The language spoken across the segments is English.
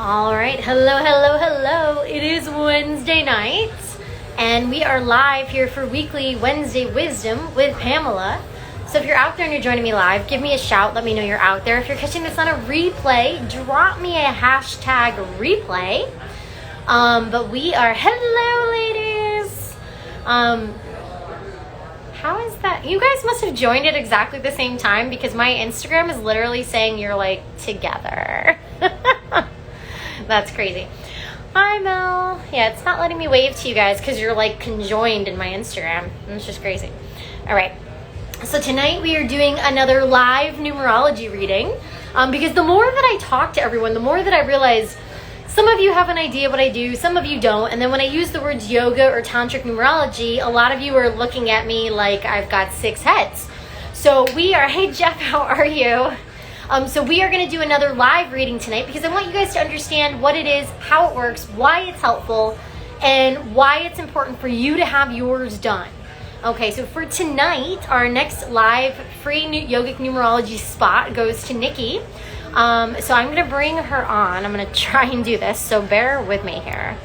All right, hello. It is Wednesday night, and we are live here for weekly Wednesday Wisdom with Pamela. So if you're out there and you're joining me live, give me a shout. Let me know you're out there. If you're catching this on a replay, drop me a hashtag replay. But we are, hello ladies. How is that? You guys must have joined at exactly the same time because my Instagram is literally saying you're like together. That's crazy. Hi, Mel. Yeah, it's not letting me wave to you guys because you're like conjoined in my Instagram. It's just crazy. All right. So tonight we are doing another live numerology reading because the more that I talk to everyone, the more that I realize some of you have an idea what I do, some of you don't. And then when I use the words yoga or tantric numerology, a lot of you are looking at me like I've got 6 heads. So we are, hey Jeff, how are you? So we are going to do another live reading tonight because I want you guys to understand what it is, how it works, why it's helpful, and why it's important for you to have yours done. Okay, so for tonight, our next live free yogic numerology spot goes to Nikkie. So I'm going to bring her on. I'm going to try and do this, so bear with me here.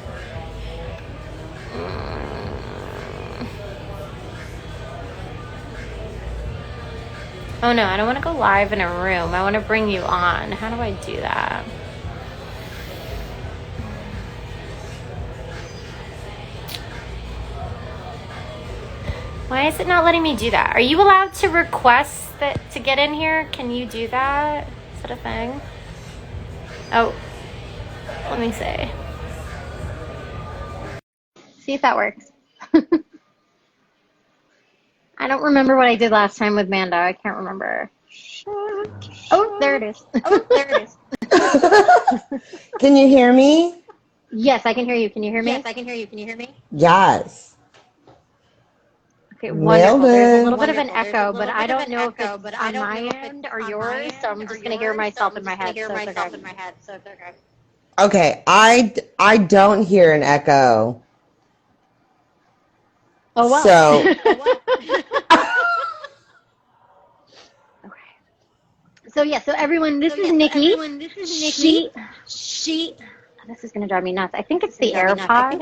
Oh no, I don't want to go live in a room. I want to bring you on. How do I do that? Why is it not letting me do that? Are you allowed to request that to get in here? Can you do that? Is that a thing? Oh, let me see. See if that works. I don't remember what I did last time with Manda. I can't remember. Oh, there it is. Can you hear me? Yes, I can hear you. Can you hear me? Yes. Okay, wonderful. There's a little bit of an echo, but I don't know if it's on my end or yours, so I'm just going to hear myself in my head. So it's okay. Okay, I don't hear an echo. Oh, well. So. Okay. So everyone, this is Nikkie. She. This is going to drive me nuts. I think it's the AirPod.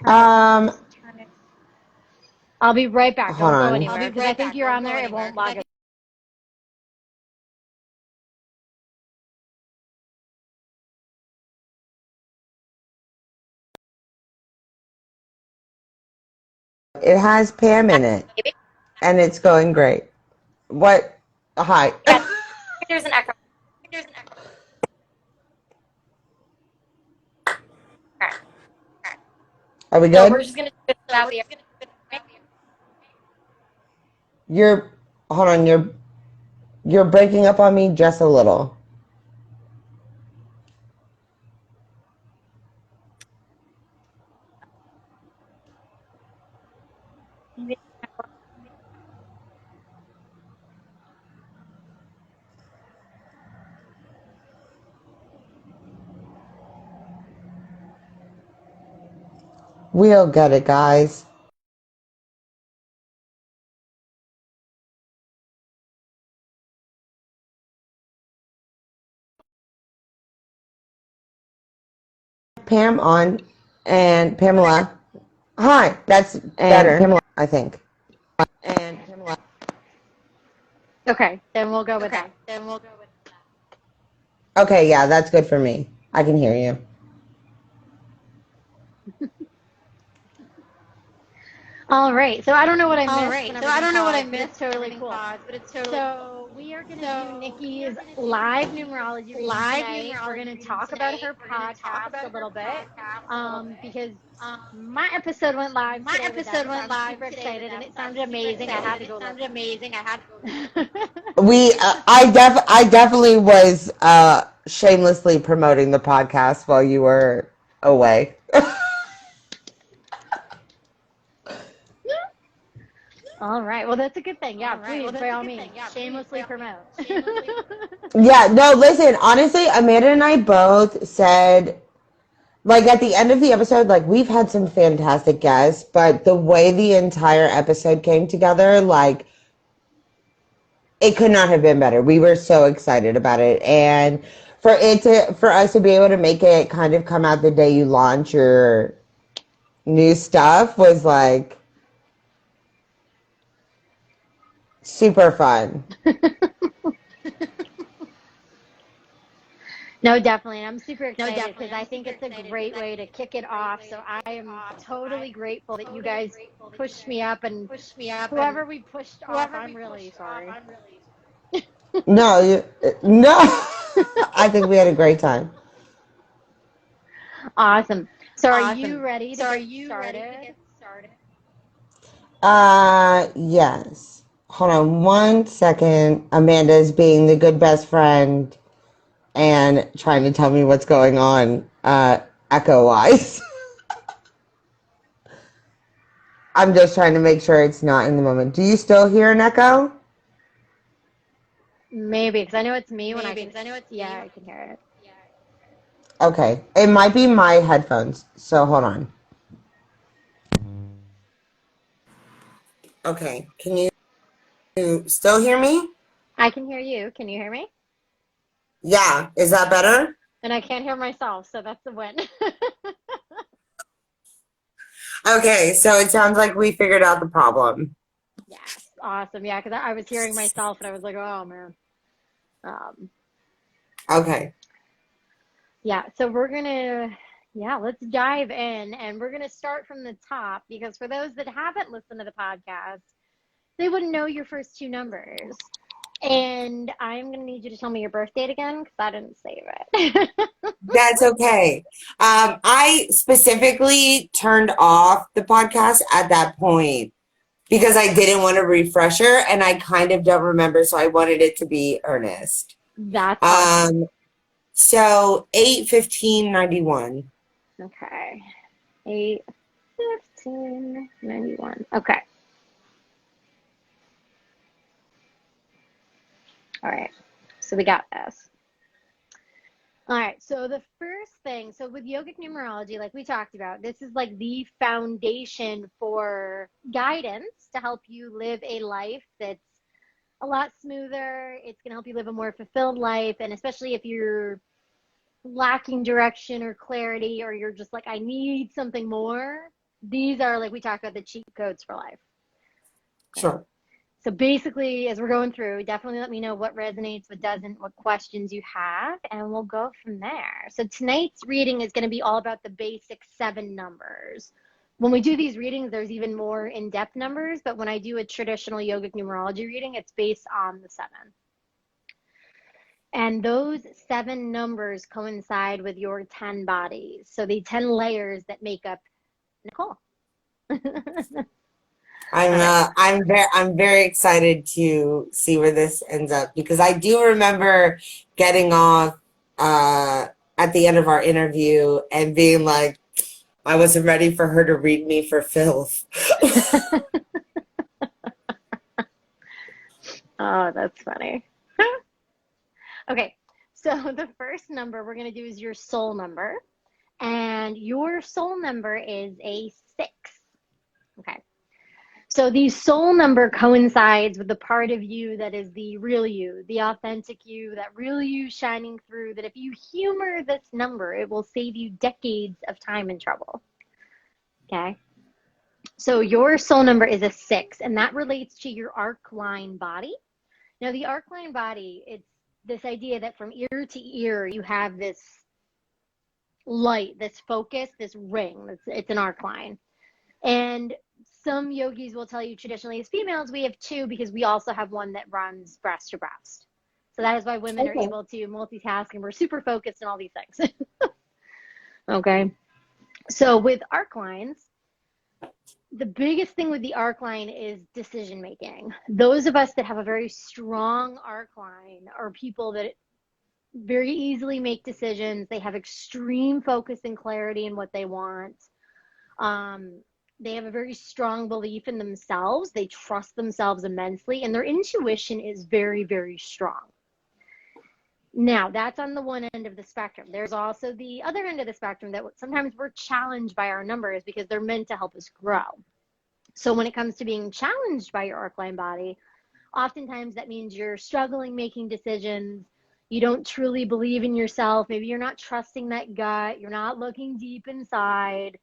Turn it. I'll be right back. Hold Don't on. go anywhere because I think you're on there. It won't log it. It has Pam in it, and it's going great. What? Hi. There's an echo. Are we So good? we're just going to do this without the Hold on, you're breaking up on me just a little. We'll get it, guys. Pam on and Pamela. Hi, that's better. Pamela, I think. And Pamela. Okay, then we'll go with that. Okay, yeah, that's good for me. I can hear you. All right. So I don't know what I missed. It's totally cool. So we are going to do Nikkie's live numerology reading tonight. We're going to talk about her podcast a little bit because my episode went live today with them, so I'm super excited, and it sounded amazing. I had to go listen. I definitely was shamelessly promoting the podcast while you were away. All right. Well, that's a good thing. Yeah, please, by all means, shamelessly promote. Yeah, no, listen, honestly, Amanda and I both said, like, at the end of the episode, like, we've had some fantastic guests, but the way the entire episode came together, like, it could not have been better. We were so excited about it. And for us to be able to make it kind of come out the day you launch your new stuff was like super fun. No, definitely. And I'm super excited because I think it's a great way to kick it off. So I am totally grateful that you guys pushed me up, and whoever we pushed off, I'm really sorry. No, no. I think we had a great time. Awesome. So are you ready to get started? Yes. Hold on one second. Amanda's being the good best friend and trying to tell me what's going on, echo-wise. I'm just trying to make sure it's not in the moment. Do you still hear an echo? Maybe, because I know it's me I can hear it. Okay. It might be my headphones, so hold on. Okay. Can you still hear me? I can hear you. Can you hear me? Yeah. Is that better? And I can't hear myself, so that's the win. Okay, so it sounds like we figured out the problem. Yes, awesome. Yeah, because I was hearing myself and I was like, oh man. Okay. Yeah, so let's dive in, and we're gonna start from the top, because for those that haven't listened to the podcast, they wouldn't know your first two numbers. And I'm going to need you to tell me your birth date again, because I didn't save it. That's okay. I specifically turned off the podcast at that point because I didn't want a refresher, and I kind of don't remember, so I wanted it to be earnest. That's awesome. So 8/15/91. Okay. 8/15/91. Okay. All right. So we got this. All right. So the first thing, so with yogic numerology, like we talked about, this is like the foundation for guidance to help you live a life that's a lot smoother. It's going to help you live a more fulfilled life. And especially if you're lacking direction or clarity, or you're just like, I need something more, these are, like we talked about, the cheat codes for life. Okay. Sure. So basically, as we're going through, definitely let me know what resonates, what doesn't, what questions you have, and we'll go from there. So tonight's reading is going to be all about the basic 7 numbers. When we do these readings, there's even more in-depth numbers, but when I do a traditional yogic numerology reading, it's based on the 7. And those 7 numbers coincide with your 10 bodies. So the 10 layers that make up Nicole. I'm very excited to see where this ends up, because I do remember getting off at the end of our interview and being like, I wasn't ready for her to read me for filth. Oh, that's funny. Okay, so the first number we're going to do is your soul number. And your soul number is a 6. Okay. So the soul number coincides with the part of you that is the real you, the authentic you, that real you shining through, that if you humor this number, it will save you decades of time and trouble. Okay? So your soul number is a 6, and that relates to your arc line body. Now, the arc line body, it's this idea that from ear to ear, you have this light, this focus, this ring. It's an arc line. And some yogis will tell you, traditionally as females, we have 2 because we also have one that runs breast to breast. So that is why women are able to multitask, and we're super focused on all these things. Okay. So with arc lines, the biggest thing with the arc line is decision making. Those of us that have a very strong arc line are people that very easily make decisions. They have extreme focus and clarity in what they want. They have a very strong belief in themselves. They trust themselves immensely, and their intuition is very, very strong. Now, that's on the one end of the spectrum. There's also the other end of the spectrum that sometimes we're challenged by our numbers because they're meant to help us grow. So when it comes to being challenged by your arc line body, oftentimes that means you're struggling making decisions. You don't truly believe in yourself. Maybe you're not trusting that gut. You're not looking deep inside.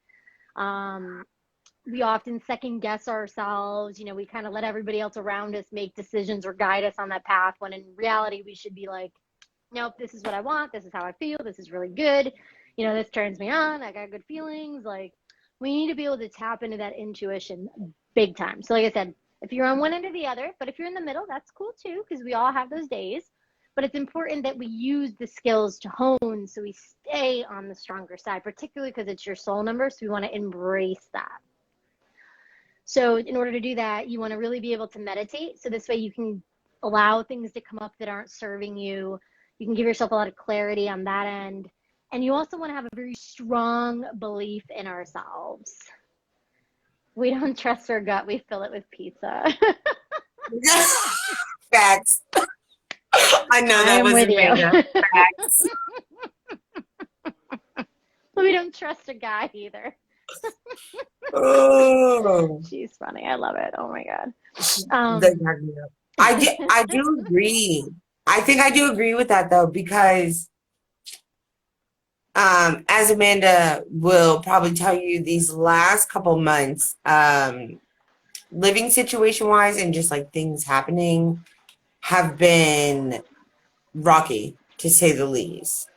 We often second guess ourselves. You know, we kind of let everybody else around us make decisions or guide us on that path, when in reality we should be like, nope, this is what I want. This is how I feel. This is really good. You know, this turns me on. I got good feelings. Like, we need to be able to tap into that intuition big time. So like I said, if you're on one end or the other, but if you're in the middle, that's cool too, because we all have those days. But it's important that we use the skills to hone so we stay on the stronger side, particularly because it's your soul number. So we want to embrace that. So in order to do that, you want to really be able to meditate. So this way you can allow things to come up that aren't serving you. You can give yourself a lot of clarity on that end. And you also want to have a very strong belief in ourselves. We don't trust our gut. We fill it with pizza. Facts. I know that was Amanda. Facts. We don't trust a guy either. Oh. She's funny. I love it. Oh my God. I do agree. I think I do agree with that though, because as Amanda will probably tell you, these last couple months, living situation wise and just like things happening have been rocky, to say the least.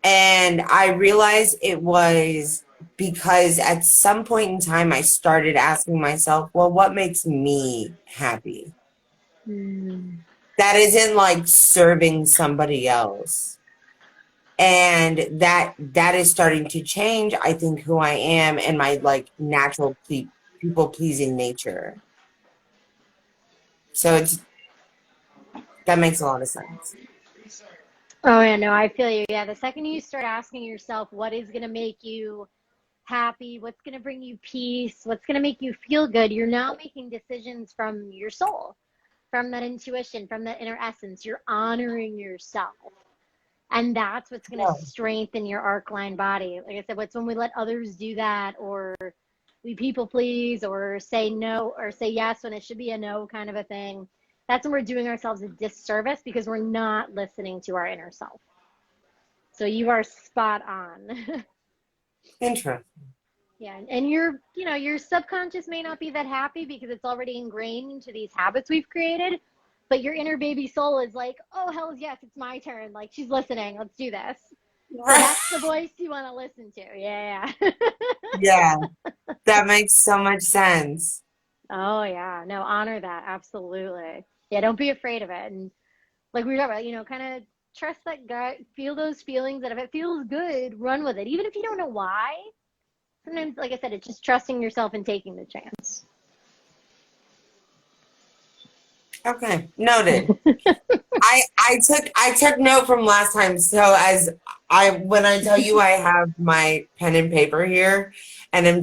And I realized it was because at some point in time I started asking myself, well, what makes me happy? That isn't like serving somebody else. And that is starting to change, I think, who I am and my like natural people pleasing nature. So that makes a lot of sense. Oh yeah, no, I feel you. Yeah, the second you start asking yourself what is going to make you happy, what's going to bring you peace, what's going to make you feel good, you're now making decisions from your soul, from that intuition, from that inner essence. You're honoring yourself. And that's what's going to strengthen your arc line body. Like I said, what's when we let others do that, or we people please, or say no, or say yes when it should be a no kind of a thing. That's when we're doing ourselves a disservice, because we're not listening to our inner self. So you are spot on. Interesting. Yeah, and your subconscious may not be that happy because it's already ingrained into these habits we've created. But your inner baby soul is like, oh, hell yes, it's my turn. Like, she's listening. Let's do this. So that's the voice you want to listen to. Yeah. Yeah, that makes so much sense. Oh, yeah. No, honor that. Absolutely. Yeah, don't be afraid of it. And like we were talking about, kind of trust that gut, feel those feelings, that if it feels good, run with it. Even if you don't know why. Sometimes, like I said, it's just trusting yourself and taking the chance. Okay, noted. I took note from last time. So when I tell you I have my pen and paper here, and I'm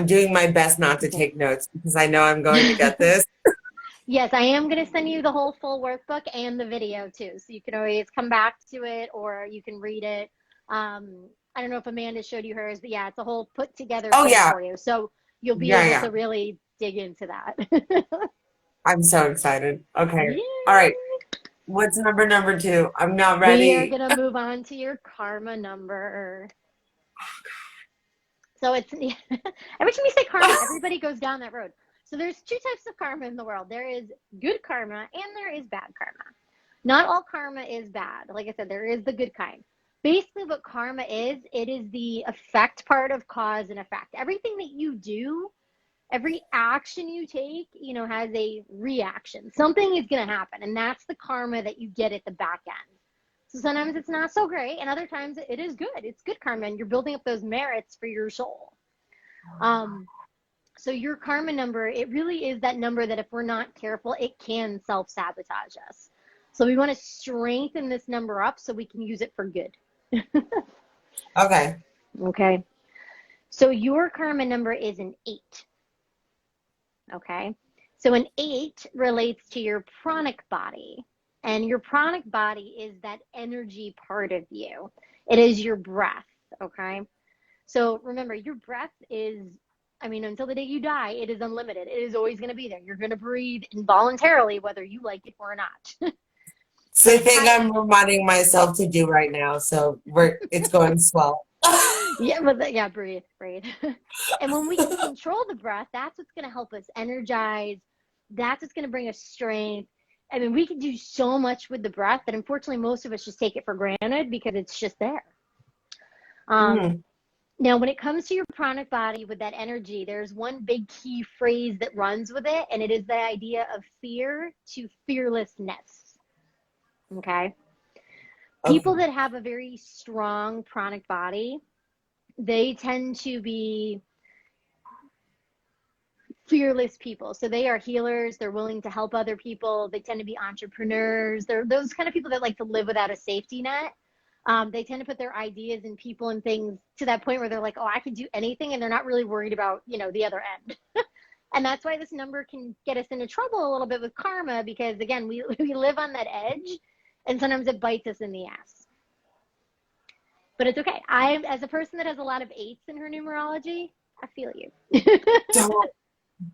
doing my best not to take notes because I know I'm going to get this. Yes, I am going to send you the whole full workbook and the video too. So you can always come back to it, or you can read it. I don't know if Amanda showed you hers, but yeah, it's a whole put together thing for you. So you'll be able to really dig into that. I'm so excited. Okay. Yay. All right. What's number 2? I'm not ready. We are going to move on to your karma number. So it's, every time you say karma, everybody goes down that road. So there's 2 types of karma in the world. There is good karma and there is bad karma. Not all karma is bad. Like I said, there is the good kind. Basically what karma is, it is the effect part of cause and effect. Everything that you do, every action you take, has a reaction. Something is going to happen, and that's the karma that you get at the back end. So sometimes it's not so great, and other times it is good. It's good karma, and you're building up those merits for your soul. So your karma number, it really is that number that if we're not careful, it can self-sabotage us. So we want to strengthen this number up so we can use it for good. Okay. So your karma number is an 8. Okay. So an 8 relates to your pranic body. And your pranic body is that energy part of you. It is your breath. Okay. So remember, your breath is I mean, until the day you die, it is unlimited. It is always going to be there. You're going to breathe involuntarily, whether you like it or not. It's the thing I'm reminding myself to do right now. So it's going swell. Yeah, breathe. And when we can control the breath, that's what's going to help us energize. That's what's going to bring us strength. I mean, we can do so much with the breath that unfortunately most of us just take it for granted because it's just there. Now, when it comes to your pranic body with that energy, there's one big key phrase that runs with it, and it is the idea of fear to fearlessness. Okay? People that have a very strong pranic body, they tend to be fearless people. So they are healers. They're willing to help other people. They tend to be entrepreneurs. They're those kind of people that like to live without a safety net. They tend to put their ideas and people and things to that point where they're like, oh, I can do anything. And they're not really worried about, the other end. And that's why this number can get us into trouble a little bit with karma, because again, we live on that edge and sometimes it bites us in the ass. But it's okay. As a person that has a lot of 8s in her numerology, I feel you.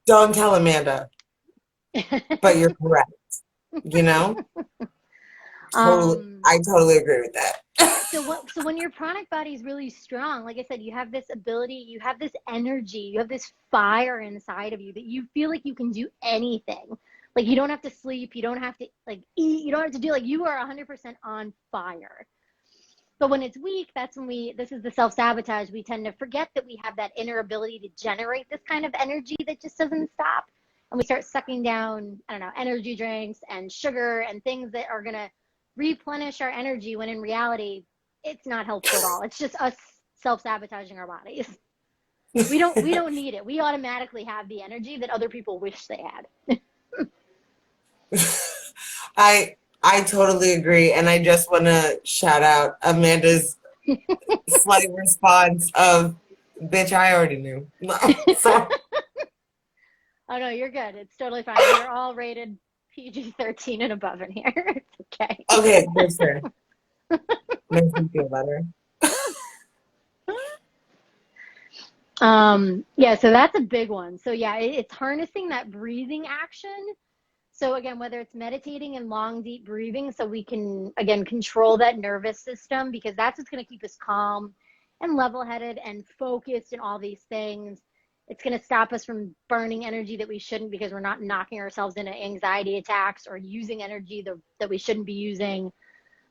Don't tell Amanda. But you're correct. Totally, I totally agree with that. So when your pranic body is really strong, like I said, you have this ability, you have this energy, you have this fire inside of you that you feel like you can do anything. Like you don't have to sleep, you don't have to eat, you don't have to do, you are 100% on fire. But when it's weak, that's when this is the self-sabotage. We tend to forget that we have that inner ability to generate this kind of energy that just doesn't stop. And we start sucking down, energy drinks and sugar and things that are going to replenish our energy, when in reality, it's not helpful at all. It's just us self-sabotaging our bodies. We don't need it. We automatically have the energy that other people wish they had. I totally agree, and I just want to shout out Amanda's slight response of, "Bitch, I already knew." So. Oh no, you're good. It's totally fine. We're all rated PG-13 and above in here. It's okay. Okay, that's fair. Makes me feel better. Yeah, so that's a big one. So yeah, it's harnessing that breathing action. So again, whether it's meditating and long, deep breathing, so we can, again, control that nervous system, because that's what's going to keep us calm and level-headed and focused and all these things. It's going to stop us from burning energy that we shouldn't, because we're not knocking ourselves into anxiety attacks or using energy that we shouldn't be using.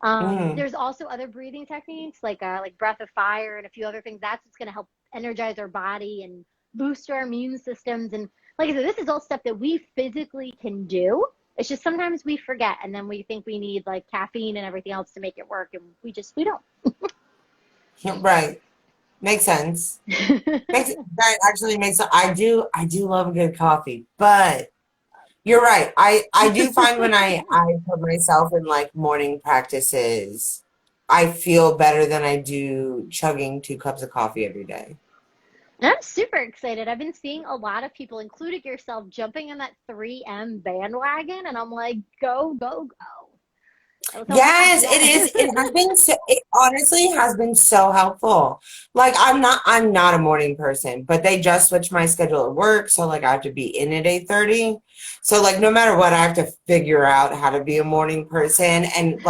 There's also other breathing techniques like breath of fire and a few other things. That's what's going to help energize our body and boost our immune systems. And like I said, this is all stuff that we physically can do. It's just sometimes we forget, and then we think we need caffeine and everything else to make it work, and we don't. Right. Makes sense. That actually makes sense. I do love a good coffee, but you're right. I do find when I put myself in morning practices, I feel better than I do chugging 2 cups of coffee every day. I'm super excited. I've been seeing a lot of people, including yourself, jumping on that 3M bandwagon, and I'm like, go, go, go. Yes, it is. It honestly has been so helpful. I'm not a morning person, but they just switched my schedule at work, so I have to be in at 8:30. So no matter what, I have to figure out how to be a morning person. And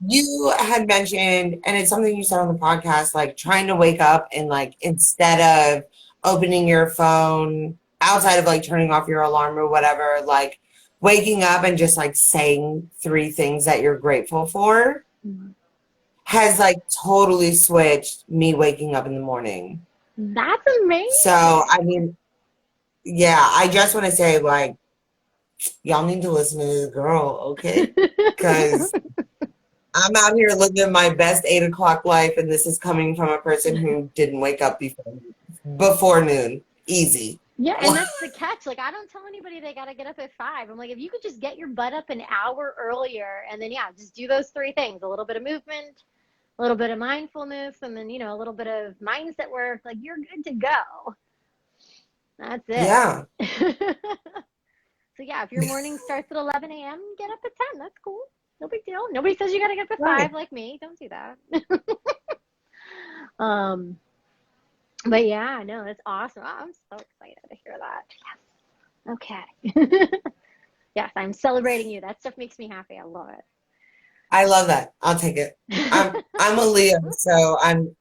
you had mentioned, and it's something you said on the podcast, trying to wake up and instead of opening your phone, outside of turning off your alarm or whatever, waking up and just saying 3 things that you're grateful for has totally switched me waking up in the morning. That's amazing. So I mean, yeah, I just want to say y'all need to listen to this girl, okay? Because I'm out here living my best 8 o'clock life, and this is coming from a person who didn't wake up before noon. Easy. Yeah, and that's the catch. I don't tell anybody they got to get up at 5. I'm like, if you could just get your butt up an hour earlier, and then, just do those 3 things. A little bit of movement, a little bit of mindfulness, and then, a little bit of mindset work. You're good to go. That's it. Yeah. So, yeah, if your morning starts at 11 a.m., get up at 10. That's cool. No big deal. Nobody says you got to get up at 5 like me. Don't do that. But yeah, no, that's awesome. Oh, I'm so excited to hear that. Yes. Okay. Yes, I'm celebrating you. That stuff makes me happy. I love I love that. I'll take it. I'm it. I'm a Leo, so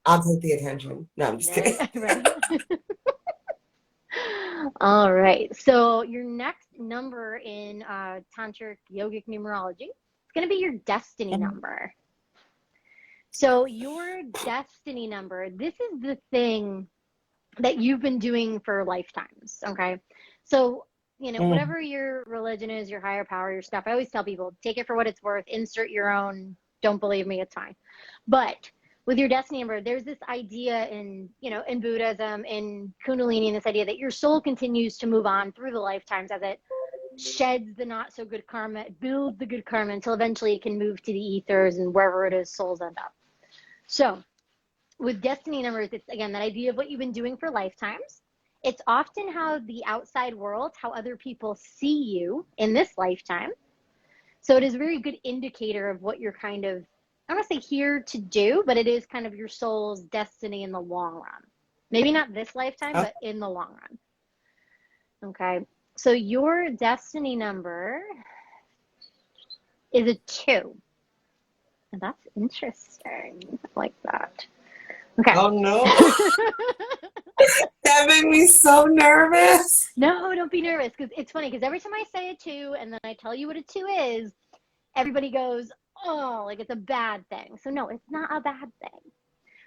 I'll take the attention. No, I'm just kidding. Right, right. All right. So your next number in Tantric Yogic Numerology is going to be your destiny number. So your destiny number, this is the thing that you've been doing for lifetimes, okay? So, Mm. whatever your religion is, your higher power, your stuff, I always tell people, take it for what it's worth, insert your own, don't believe me, it's fine. But with your destiny number, there's this idea in Buddhism, in Kundalini, and this idea that your soul continues to move on through the lifetimes as it sheds the not so good karma, it builds the good karma until eventually it can move to the ethers and wherever it is souls end up. So with destiny numbers, it's again that idea of what you've been doing for lifetimes. It's often how the outside world, how other people see you in this lifetime. So it is a very good indicator of what you're kind of, I don't want to say here to do, but it is kind of your soul's destiny in the long run. Maybe not this lifetime, Oh, but in the long run. Okay. So your destiny number is a 2. And that's interesting. I like that. Okay. oh no. That made me so nervous. No, don't be nervous because it's funny because every time I say a 2 and then I tell you what a 2 is, everybody goes, oh, like it's a bad thing. So no, it's not a bad thing.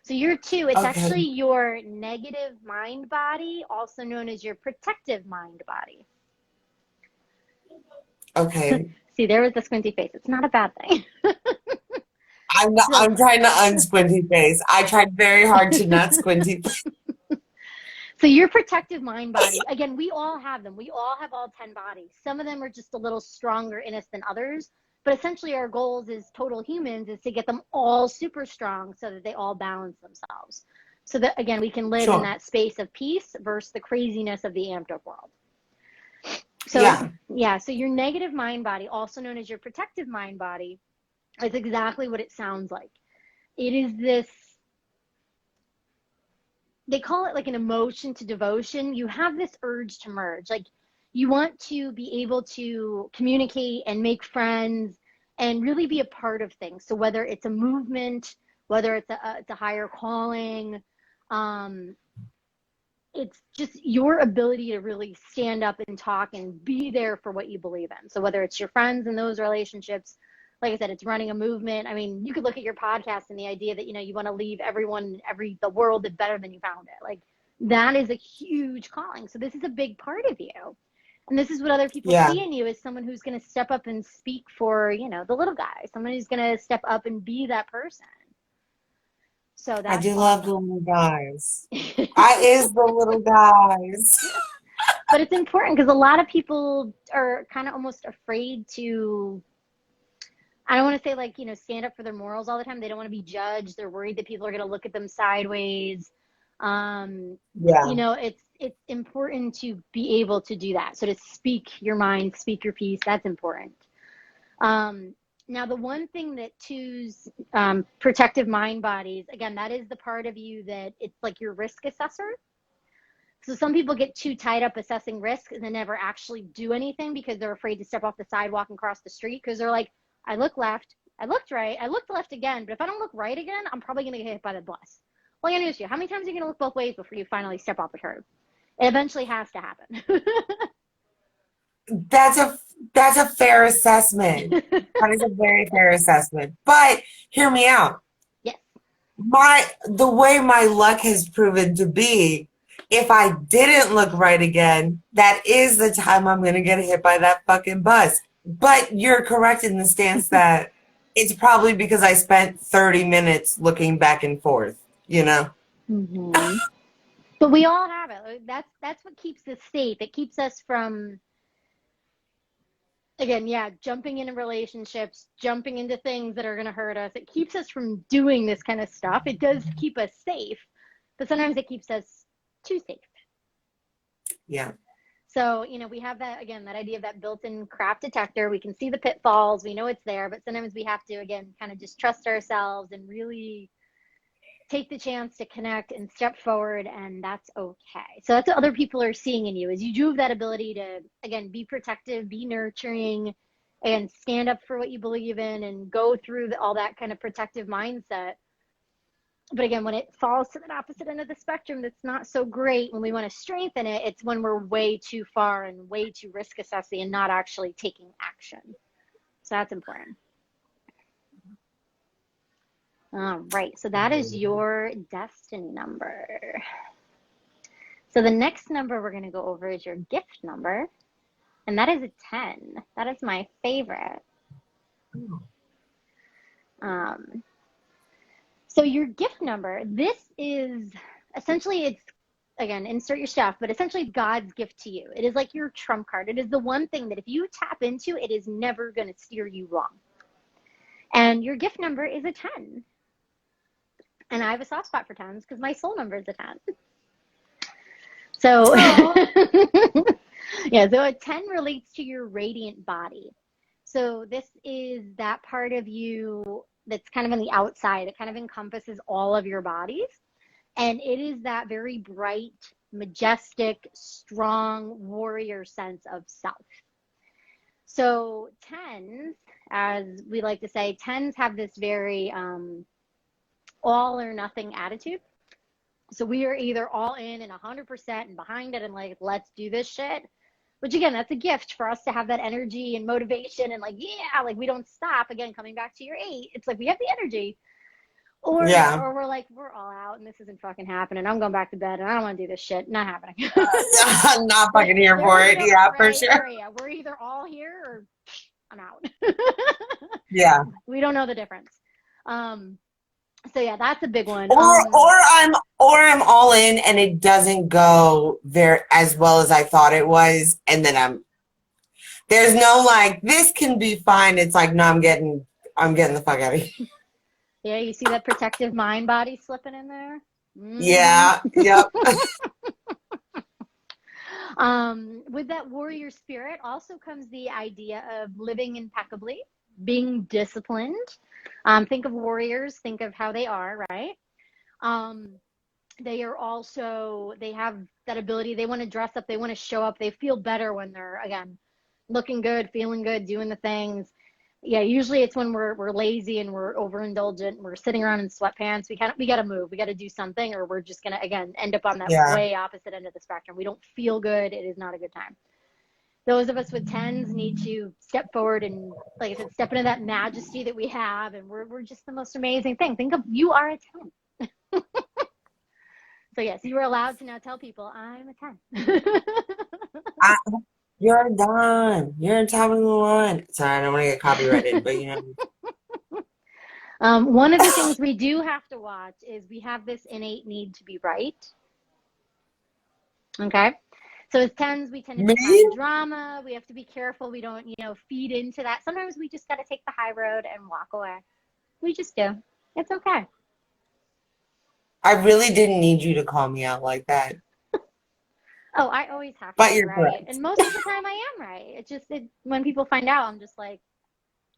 So your 2, it's Okay. actually your negative mind body, also known as your protective mind body. Okay. See, there was the squinty face. It's not a bad thing. So, I'm trying to unsquinty face. I tried very hard to not squinty. so your protective mind body, again, we all have them. We all have all 10 bodies. Some of them are just a little stronger in us than others. But essentially our goals as total humans is to get them all super strong so that they all balance themselves. So that, again, we can live in Sure. that space of peace versus the craziness of the amped up world. So Yeah. yeah, so your negative mind body, also known as your protective mind body, is exactly what it sounds like. It is this, they call it like an emotion to devotion. You have this urge to merge. Like you want to be able to communicate and make friends and really be a part of things. So whether it's a movement, whether it's a higher calling, um, it's just your ability to really stand up and talk and be there for what you believe in. So whether it's your friends and those relationships, like I said, it's running a movement. I mean, you could look at your podcast and the idea that, you want to leave everyone, the world better than you found it. Like that is a huge calling. So this is a big part of you. And this is what other people Yeah. see in you as someone who's going to step up and speak for, the little guy, someone who's going to step up and be that person. So I that's do love the awesome. little guys. I is the little guys. But it's important because a lot of people are kind of almost afraid to, I don't want to say like, stand up for their morals all the time. They don't want to be judged. They're worried that people are going to look at them sideways. Yeah. It's important to be able to do that. So to speak your mind, speak your piece, that's important. Now, the one thing that twos, protective mind bodies, again, that is the part of you that it's like your risk assessor. So some people get too tied up assessing risk and then never actually do anything because they're afraid to step off the sidewalk and cross the street because they're like, I look left, I looked right, I looked left again, but if I don't look right again, I'm probably going to get hit by the bus. Well, I gotta ask you, how many times are you going to look both ways before you finally step off the curb? It eventually has to happen. That's a fair assessment. That is a very fair assessment. But hear me out. Yes. The way my luck has proven to be, if I didn't look right again, that is the time I'm going to get hit by that fucking bus. But you're correct in the stance that it's probably because I spent 30 minutes looking back and forth, Mm-hmm. But we all have it. That's what keeps us safe. It keeps us from, again, yeah, jumping into relationships, jumping into things that are going to hurt us. It keeps us from doing this kind of stuff. It does keep us safe, but sometimes it keeps us too safe. Yeah. So, we have that, again, that idea of that built-in crap detector. We can see the pitfalls. We know it's there, but sometimes we have to, again, kind of just trust ourselves and really take the chance to connect and step forward, and that's okay. So that's what other people are seeing in you, is you do have that ability to, again, be protective, be nurturing, and stand up for what you believe in and go through all that kind of protective mindset. But again, when it falls to that opposite end of the spectrum, that's not so great. When we want to strengthen it, it's when we're way too far and way too risk assessing and not actually taking action. So that's important. All right, so that is your destiny number. So the next number we're going to go over is your gift number, and that is a 10. That is my favorite. So your gift number, this is essentially, it's, again, insert your stuff, but essentially God's gift to you. It is like your trump card. It is the one thing that if you tap into, it is never going to steer you wrong. And your gift number is a 10. And I have a soft spot for 10s because my soul number is a 10. So, yeah, so a 10 relates to your radiant body. So this is that part of you that's kind of on the outside. It kind of encompasses all of your bodies. And it is that very bright, majestic, strong warrior sense of self. So 10s, as we like to say, 10s have this very all or nothing attitude. So we are either all in and 100% and behind it and like, let's do this shit. Which again, that's a gift for us to have that energy and motivation and like, yeah, like we don't stop. Again, coming back to your 8, it's like we have the energy. Or we're like, we're all out and this isn't fucking happening. I'm going back to bed and I don't want to do this shit. Not happening. I'm not fucking here for it. Yeah, for sure. Area. We're either all here or I'm out. Yeah. We don't know the difference. So yeah, that's a big one. Or I'm all in and it doesn't go as well as I thought it was, and then there's no like this can be fine. It's like no, I'm getting the fuck out of here. Yeah, you see that protective mind body slipping in there? Yeah. Yep. With that warrior spirit also comes the idea of living impeccably, being disciplined. Think of warriors, think of how they are, right? They are also, they have that ability. They want to dress up. They want to show up. They feel better when they're, again, looking good, feeling good, doing the things. Yeah, usually it's when we're lazy and we're overindulgent. We're sitting around in sweatpants. We got to move. We got to do something, or we're just going to, again, end up on that way opposite end of the spectrum. We don't feel good. It is not a good time. Those of us with 10s need to step forward and, like I said, step into that majesty that we have, and we're just the most amazing thing. Think of, you are a 10. So yes, you are allowed to now tell people, I'm a 10. You're done. You're on top of the line. Sorry, I don't want to get copyrighted, but you know. One of the things we do have to watch is we have this innate need to be right. Okay? So as 10s, we tend to be kind of drama. We have to be careful. We don't, feed into that. Sometimes we just got to take the high road and walk away. We just do. It's okay. I really didn't need you to call me out like that. Oh, I always have to but be you're right. correct. And most of the time I am right. It's just when people find out, I'm just like,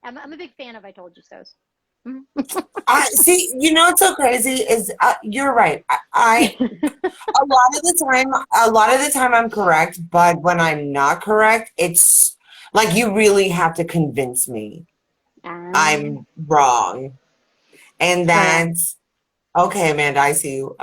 I'm a big fan of I told you so's. I see. You know what's so crazy is you're right. I a lot of the time I'm correct, but when I'm not correct, it's like you really have to convince me I'm wrong, and that's okay, Amanda. I see you.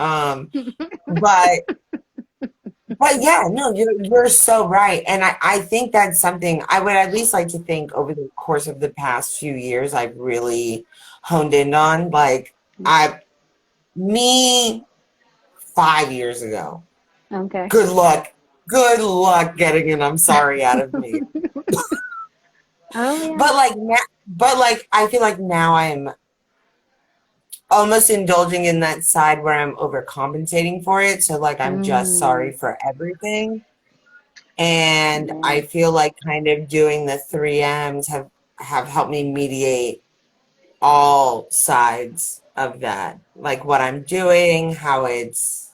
But yeah, no, you're so right, and I think that's something I would at least like to think over the course of the past few years I've really honed in on. Like 5 years ago. Okay. Good luck getting an I'm sorry out of me. Oh yeah. But I feel like now I'm almost indulging in that side where I'm overcompensating for it. So like I'm just sorry for everything. And I feel like kind of doing the 3Ms have helped me mediate all sides of that. Like what I'm doing, how it's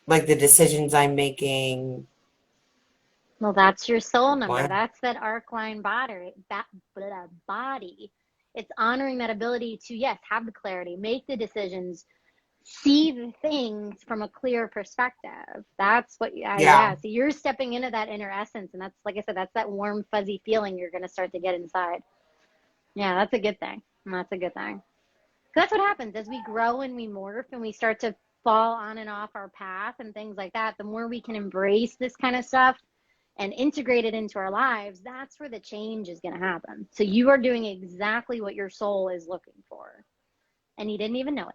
like the decisions I'm making. Well, that's your soul number. What? That's that arc line body. It's honoring that ability to, yes, have the clarity, make the decisions, see the things from a clear perspective. That's what, yeah. So you're stepping into that inner essence. And that's, like I said, that's that warm, fuzzy feeling you're going to start to get inside. Yeah, that's a good thing. That's a good thing. That's what happens as we grow and we morph and we start to fall on and off our path and things like that. The more we can embrace this kind of stuff and integrate it into our lives, that's where the change is going to happen. So you are doing exactly what your soul is looking for. And you didn't even know it.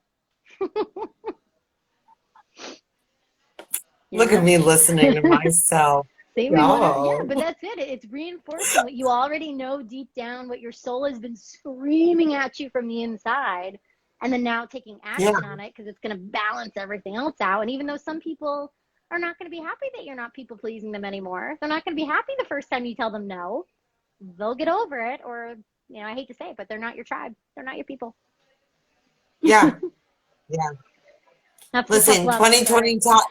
Look at me listening to myself. See, yeah, but that's it. It's reinforcing what you already know deep down, what your soul has been screaming at you from the inside. And then now taking action on it because it's going to balance everything else out. And even though some people are not going to be happy that you're not people pleasing them anymore, they're not going to be happy the first time you tell them no. They'll get over it, or, you know, I hate to say it, but they're not your tribe. They're not your people. Yeah. Listen, 2020 taught,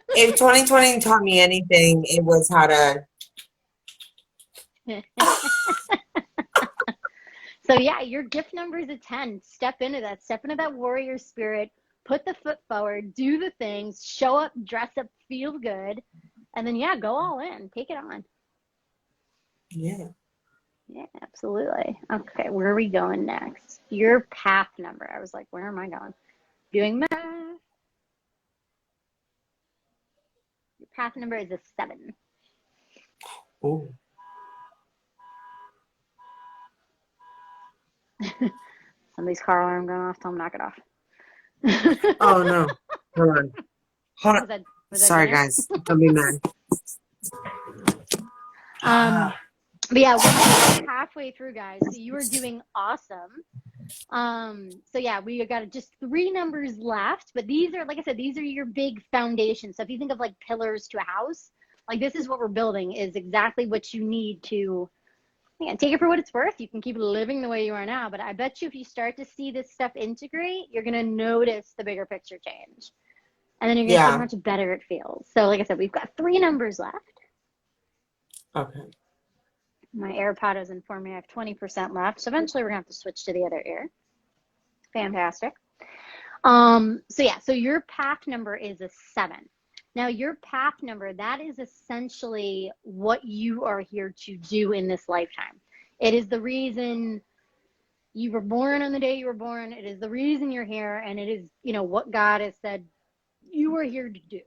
if 2020 taught me anything, it was how to. So yeah, your gift number is a 10. Step into that warrior spirit, put the foot forward, do the things, show up, dress up, feel good, and then yeah, go all in, take it on. Yeah, absolutely. Okay, where are we going next? Your path number. I was like, where am I going? Doing math. Your path number is a 7. Oh. Somebody's car alarm going off. Tell them knock it off. Oh no! Hold on. Sorry, guys. Don't be mad. But yeah, we're halfway through, guys. So you are doing awesome. So yeah, we got just 3 numbers left. But these are, like I said, these are your big foundations. So if you think of like pillars to a house, like this is what we're building, is exactly what you need to. Yeah, take it for what it's worth. You can keep living the way you are now, but I bet you if you start to see this stuff integrate, you're going to notice the bigger picture change. And then you're going to see how much better it feels. So like I said, we've got 3 numbers left. Okay. My AirPod has informed me I have 20% left. So eventually we're going to have to switch to the other ear. Fantastic. So your path number is a 7. Now, your path number, that is essentially what you are here to do in this lifetime. It is the reason you were born on the day you were born. It is the reason you're here. And it is, you know, what God has said you are here to do.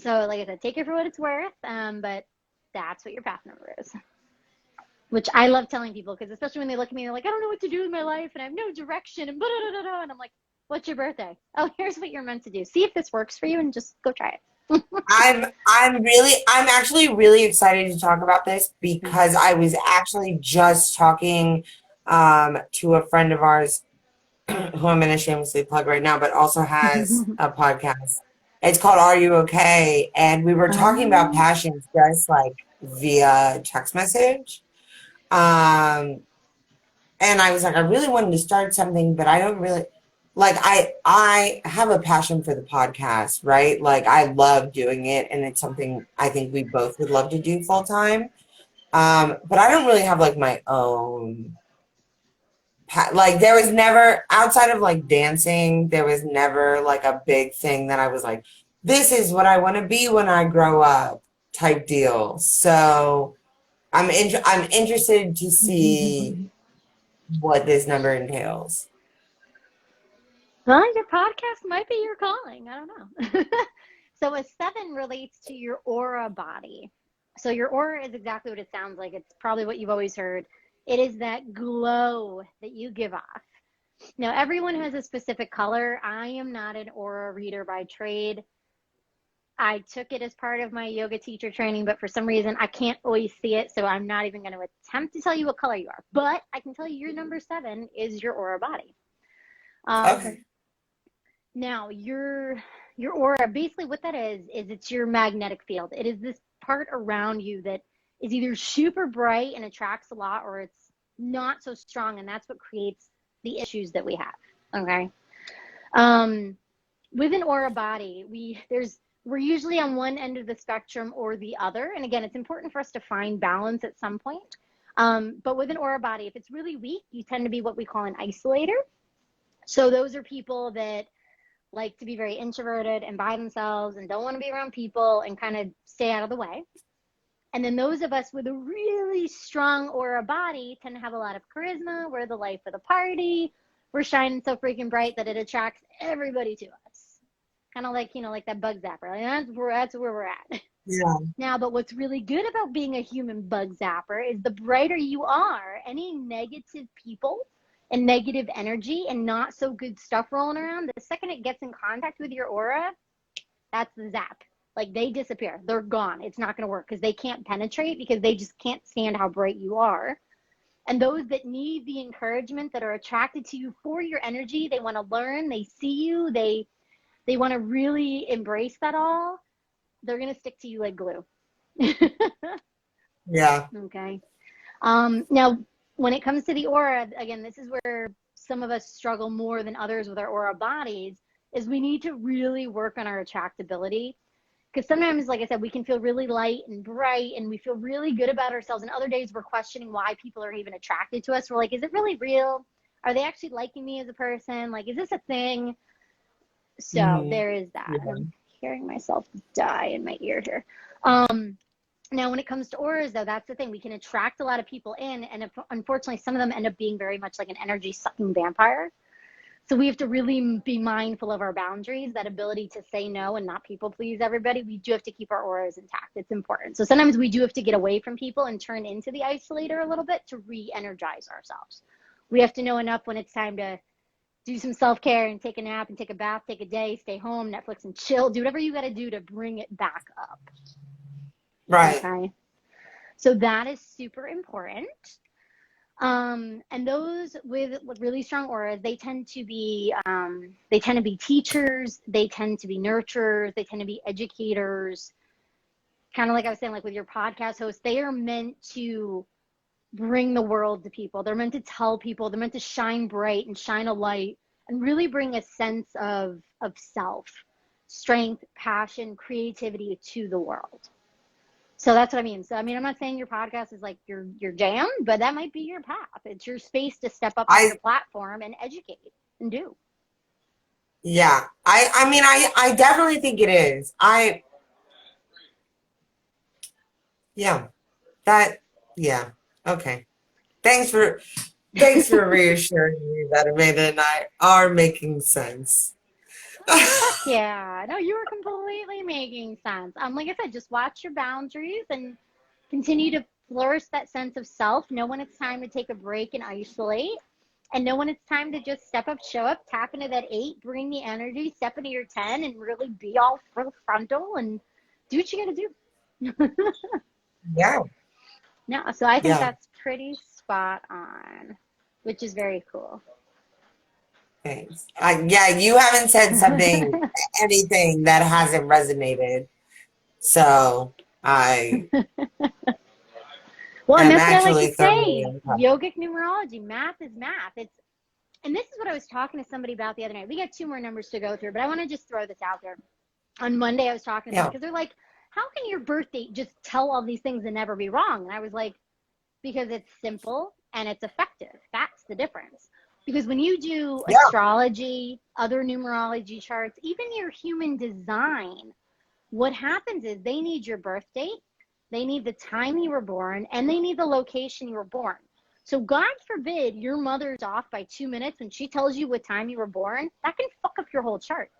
So, like I said, take it for what it's worth. But that's what your path number is. Which I love telling people, because especially when they look at me, they're like, I don't know what to do with my life. And I have no direction. And blah, blah, blah, blah. And I'm like, what's your birthday? Oh, here's what you're meant to do. See if this works for you and just go try it. I'm actually really excited to talk about this because I was actually just talking to a friend of ours who I'm going to shamelessly plug right now, but also has a podcast. It's called Are You Okay? And we were talking about passions just like via text message. And I was like, I really wanted to start something, but I don't really. Like I have a passion for the podcast, right? Like I love doing it, and it's something I think we both would love to do full time. But I don't really have like my own. Like there was never, outside of like dancing, there was never like a big thing that I was like, this is what I want to be when I grow up, type deal. So I'm interested to see what this number entails. Well, your podcast might be your calling. I don't know. So a 7 relates to your aura body. So your aura is exactly what it sounds like. It's probably what you've always heard. It is that glow that you give off. Now, everyone has a specific color. I am not an aura reader by trade. I took it as part of my yoga teacher training, but for some reason, I can't always see it. So I'm not even going to attempt to tell you what color you are. But I can tell you your number 7 is your aura body. Okay. Now, your aura, basically what that is it's your magnetic field. It is this part around you that is either super bright and attracts a lot, or it's not so strong, and that's what creates the issues that we have, okay? With an aura body, we're usually on one end of the spectrum or the other, and again, it's important for us to find balance at some point. But with an aura body, if it's really weak, you tend to be what we call an isolator. So those are people that like to be very introverted and by themselves and don't want to be around people and kind of stay out of the way. And then those of us with a really strong aura body tend to have a lot of charisma. We're the life of the party. We're shining so freaking bright that it attracts everybody to us. Kind of like, like that bug zapper. Like that's where we're at. Yeah. Now, but what's really good about being a human bug zapper is the brighter you are, any negative people and negative energy and not so good stuff rolling around, the second it gets in contact with your aura, that's the zap. Like they disappear. They're gone. It's not going to work because they can't penetrate because they just can't stand how bright you are. And those that need the encouragement, that are attracted to you for your energy, they want to learn, they see you, they want to really embrace that all, they're going to stick to you like glue. Yeah. Okay. Now, when it comes to the aura, again, this is where some of us struggle more than others with our aura bodies, is we need to really work on our attractability. Because sometimes, like I said, we can feel really light and bright and we feel really good about ourselves. And other days we're questioning why people are even attracted to us. We're like, is it really real? Are they actually liking me as a person? Like, is this a thing? So there is that. Yeah. I'm hearing myself die in my ear here. Now, when it comes to auras, though, that's the thing. We can attract a lot of people in, and unfortunately, some of them end up being very much like an energy-sucking vampire. So we have to really be mindful of our boundaries, that ability to say no and not people please everybody. We do have to keep our auras intact. It's important. So sometimes we do have to get away from people and turn into the isolator a little bit to re-energize ourselves. We have to know enough when it's time to do some self-care and take a nap and take a bath, take a day, stay home, Netflix and chill. Do whatever you got to do to bring it back up. Right. Okay. So that is super important. And those with really strong auras, they tend to be teachers, they tend to be nurturers, they tend to be educators. Kind of like I was saying, like with your podcast host, they are meant to bring the world to people. They're meant to tell people, they're meant to shine bright and shine a light and really bring a sense of self, strength, passion, creativity to the world. So that's what I mean. So, I mean, I'm not saying your podcast is like your jam, but that might be your path. It's your space to step up on your platform and educate and do. Yeah. I definitely think it is. Okay. Thanks for reassuring me that Amanda and I are making sense. Yeah, no, you were completely making sense. Like I said, just watch your boundaries and continue to flourish that sense of self. Know when it's time to take a break and isolate, and know when it's time to just step up, show up, tap into that 8, bring the energy, step into your 10, and really be all frontal and do what you got to do. Yeah. No, so I think that's pretty spot on, which is very cool. Thanks. You haven't said anything that hasn't resonated. So well, and that's what I like to say. Yogic numerology, math is math. And this is what I was talking to somebody about the other night. We got 2 more numbers to go through, but I want to just throw this out there. On Monday, I was talking to them because they're like, how can your birthday just tell all these things and never be wrong? And I was like, because it's simple and it's effective. That's the difference. Because when you do astrology, other numerology charts, even your human design, what happens is they need your birth date, they need the time you were born, and they need the location you were born. So God forbid your mother's off by 2 minutes when she tells you what time you were born, that can fuck up your whole chart.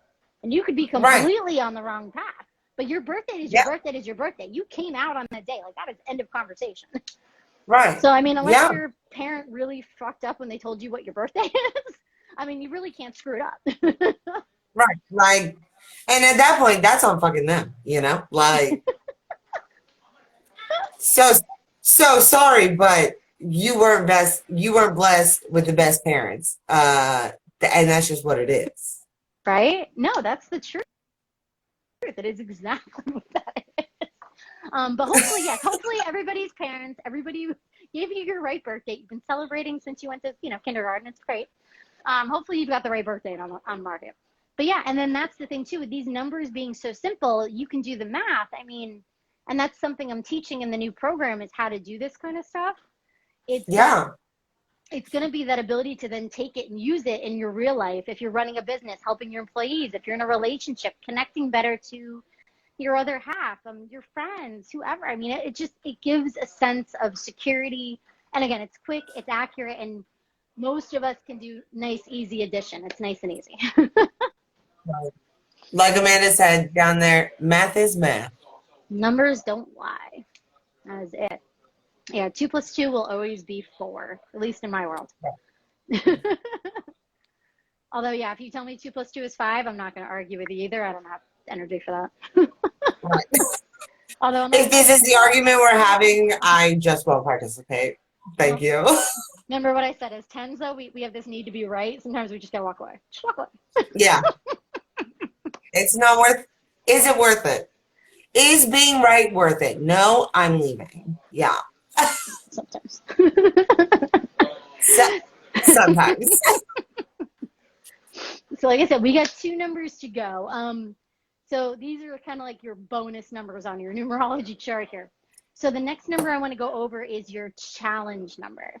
And you could be completely on the wrong path. But your birthday is your birthday is your birthday. You came out on that day. Like, that is end of conversation. Right. So, I mean, unless your parent really fucked up when they told you what your birthday is, I mean, you really can't screw it up. Right. Like, and at that point, that's on fucking them, Like, so sorry, but you weren't blessed with the best parents. And that's just what it is. Right? No, that's the truth. It is exactly what that is. But hopefully everybody's parents, everybody gave you your right birth date. You've been celebrating since you went to, kindergarten. It's great. Hopefully you've got the right birth date on market. But yeah, and then that's the thing too, with these numbers being so simple, you can do the math. I mean, and that's something I'm teaching in the new program, is how to do this kind of stuff. It's going to be that ability to then take it and use it in your real life. If you're running a business, helping your employees, if you're in a relationship, connecting better to your other half, your friends, whoever. I mean, it gives a sense of security. And again, it's quick, it's accurate, and most of us can do nice, easy addition. It's nice and easy. Like Amanda said down there, math is math. Numbers don't lie. That is it. Yeah, 2 + 2 will always be 4, at least in my world. Yeah. Although, yeah, if you tell me 2 + 2 is 5, I'm not going to argue with you either. I don't have energy for that. Right. Although, if this is the argument we're having, I just won't participate. Thank you. Remember what I said, as 10s, though, we have this need to be right. Sometimes we just got to walk away. Just walk away. Yeah. It's not worth, is it worth it? Is being right worth it? No, I'm leaving. Yeah. Sometimes. Sometimes. So like I said, we got 2 numbers to go. So these are kind of like your bonus numbers on your numerology chart here. So the next number I want to go over is your challenge number.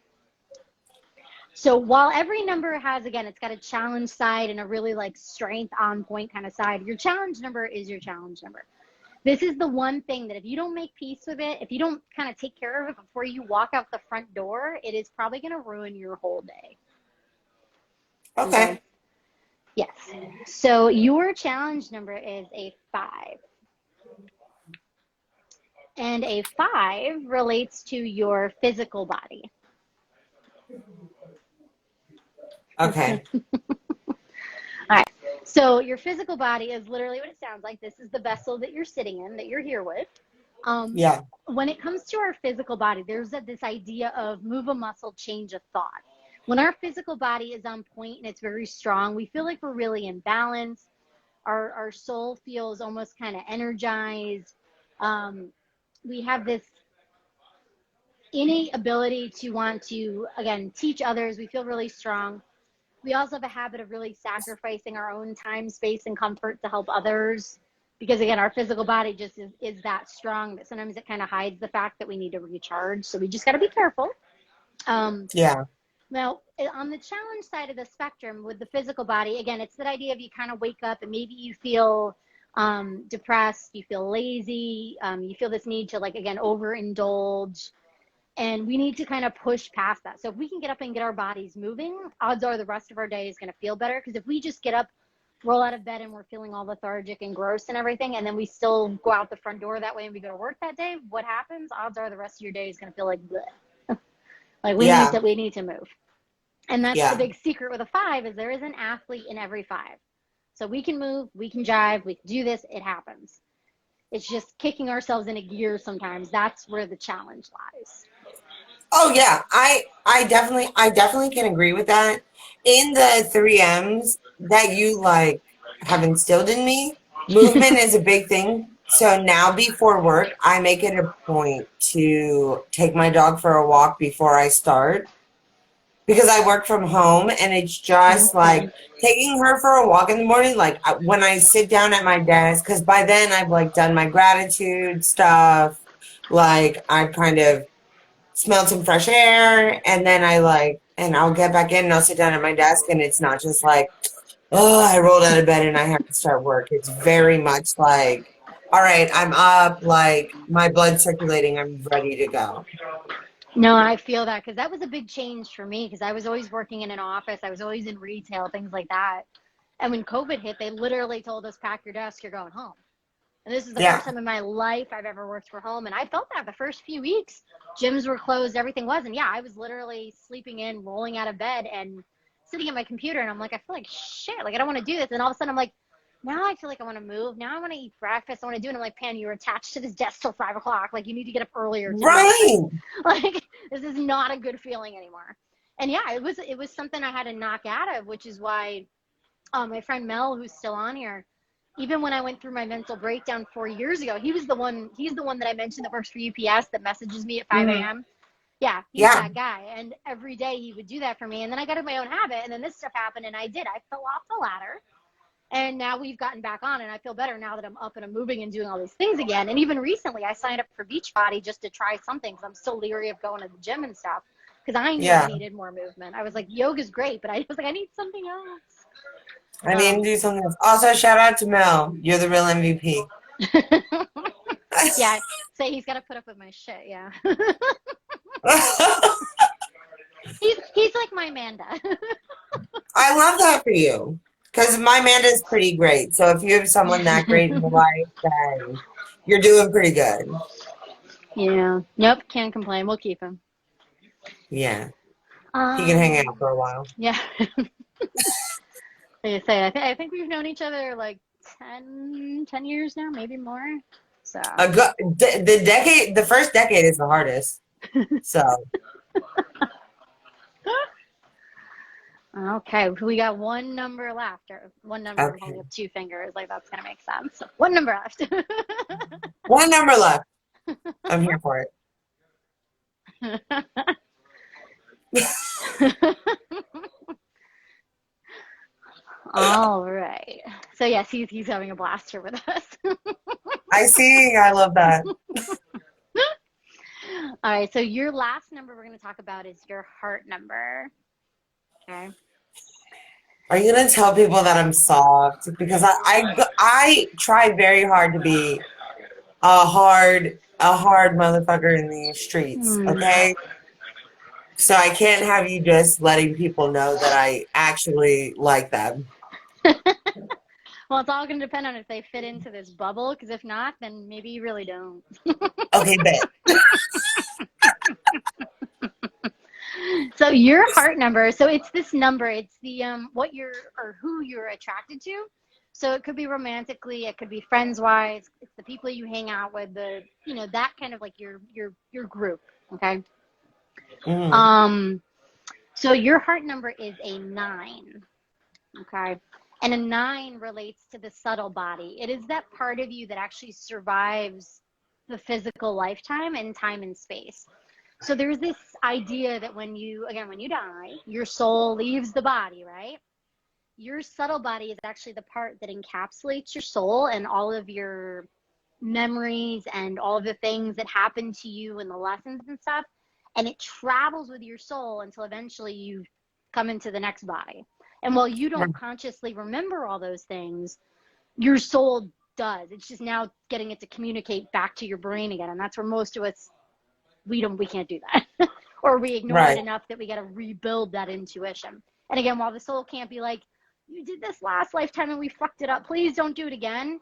So while every number has, again, it's got a challenge side and a really like strength on point kind of side, your challenge number is your challenge number. This is the one thing that if you don't make peace with it, if you don't kind of take care of it before you walk out the front door, it is probably going to ruin your whole day. Okay. Yes. So your challenge number is a 5. And a 5 relates to your physical body. Okay. All right. So your physical body is literally what it sounds like. This is the vessel that you're sitting in, that you're here with. Yeah. When it comes to our physical body, there's this idea of move a muscle, change a thought. When our physical body is on point and it's very strong, we feel like we're really in balance. Our soul feels almost kind of energized. We have this innate ability to want to, again, teach others. We feel really strong. We also have a habit of really sacrificing our own time, space, and comfort to help others. Because again, our physical body just is that strong that sometimes it kind of hides the fact that we need to recharge. So we just got to be careful. Yeah. Now, on the challenge side of the spectrum with the physical body, again, it's that idea of you kind of wake up and maybe you feel depressed, you feel lazy, you feel this need to, like, again, overindulge. And we need to kind of push past that. So if we can get up and get our bodies moving, odds are the rest of our day is going to feel better. Because if we just get up, roll out of bed, and we're feeling all lethargic and gross and everything, and then we still go out the front door that way and we go to work that day, what happens? Odds are the rest of your day is going to feel like bleh. Like we need to move. And that's the big secret with a 5 is there is an athlete in every 5. So we can move, we can jive, we can do this, it happens. It's just kicking ourselves in a gear sometimes. That's where the challenge lies. Oh yeah, I definitely can agree with that. In the 3 M's that you like have instilled in me, movement is a big thing. So now before work, I make it a point to take my dog for a walk before I start. Because I work from home and it's just like taking her for a walk in the morning, like when I sit down at my desk, because by then I've like done my gratitude stuff, like I've kind of smelled some fresh air, and then and I'll get back in and I'll sit down at my desk, and it's not just like, oh, I rolled out of bed and I have to start work. It's very much like, all right, I'm up, like my blood's circulating, I'm ready to go. No, I feel that because that was a big change for me because I was always working in an office. I was always in retail, things like that. And when COVID hit, they literally told us, pack your desk, you're going home. And this is the first time in my life I've ever worked from home. And I felt that the first few weeks, gyms were closed, everything was. And yeah, I was literally sleeping in, rolling out of bed and sitting at my computer. And I'm like, I feel like shit, like I don't want to do this. And all of a sudden I'm like, now I feel like I want to move. Now I want to eat breakfast. I want to do it. And I'm like, Pan, you're attached to this desk till 5 o'clock. Like you need to get up earlier. Right. Like this is not a good feeling anymore. And yeah, it was something I had to knock out of, which is why my friend Mel, who's still on here, even when I went through my mental breakdown 4 years ago, he's the one that I mentioned that works for UPS that messages me at 5 a.m. Yeah, he's that guy. And every day he would do that for me. And then I got in my own habit. And then this stuff happened and I fell off the ladder. And now we've gotten back on and I feel better now that I'm up and I'm moving and doing all these things again. And even recently I signed up for Beachbody just to try something because I'm still leery of going to the gym and stuff. because I knew I needed more movement. I was like, yoga's great, but I was like, I need something else. I need to do something else. Also, shout out to Mel. You're the real MVP. Yeah, say he's got to put up with my shit. Yeah. He's like my Amanda. I love that for you. Because my Amanda is pretty great. So if you have someone that great in your life, then you're doing pretty good. Yeah. Nope. Can't complain. We'll keep him. Yeah. He can hang out for a while. Yeah. Like I say, I think we've known each other like 10 years now, maybe more. So the first decade is the hardest. So. Okay, we got one number left, or one number. Okay. I'm holding up 2 fingers, like that's gonna make sense. So, one number left. One number left. I'm here for it. All right. So yes, he's having a blast here with us. I see. I love that. All right. So your last number we're going to talk about is your heart number. Okay. Are you going to tell people that I'm soft? Because I try very hard to be a hard motherfucker in the streets. Okay. So I can't have you just letting people know that I actually like them. Well, it's all going to depend on if they fit into this bubble, because if not, then maybe you really don't. Okay, bet. So your heart number, so it's this number, it's the what you're or who you're attracted to. So it could be romantically, it could be friends-wise, it's the people you hang out with, the that kind of like your group, okay? So your heart number is a 9, okay? And a 9 relates to the subtle body. It is that part of you that actually survives the physical lifetime and time and space. So there's this idea that when you die, your soul leaves the body, right? Your subtle body is actually the part that encapsulates your soul and all of your memories and all of the things that happen to you and the lessons and stuff. And it travels with your soul until eventually you come into the next body. And while you don't consciously remember all those things, your soul does. It's just now getting it to communicate back to your brain again. And that's where most of us, we can't do that. Or we ignore it enough that we got to rebuild that intuition. And again, while the soul can't be like, you did this last lifetime and we fucked it up, please don't do it again.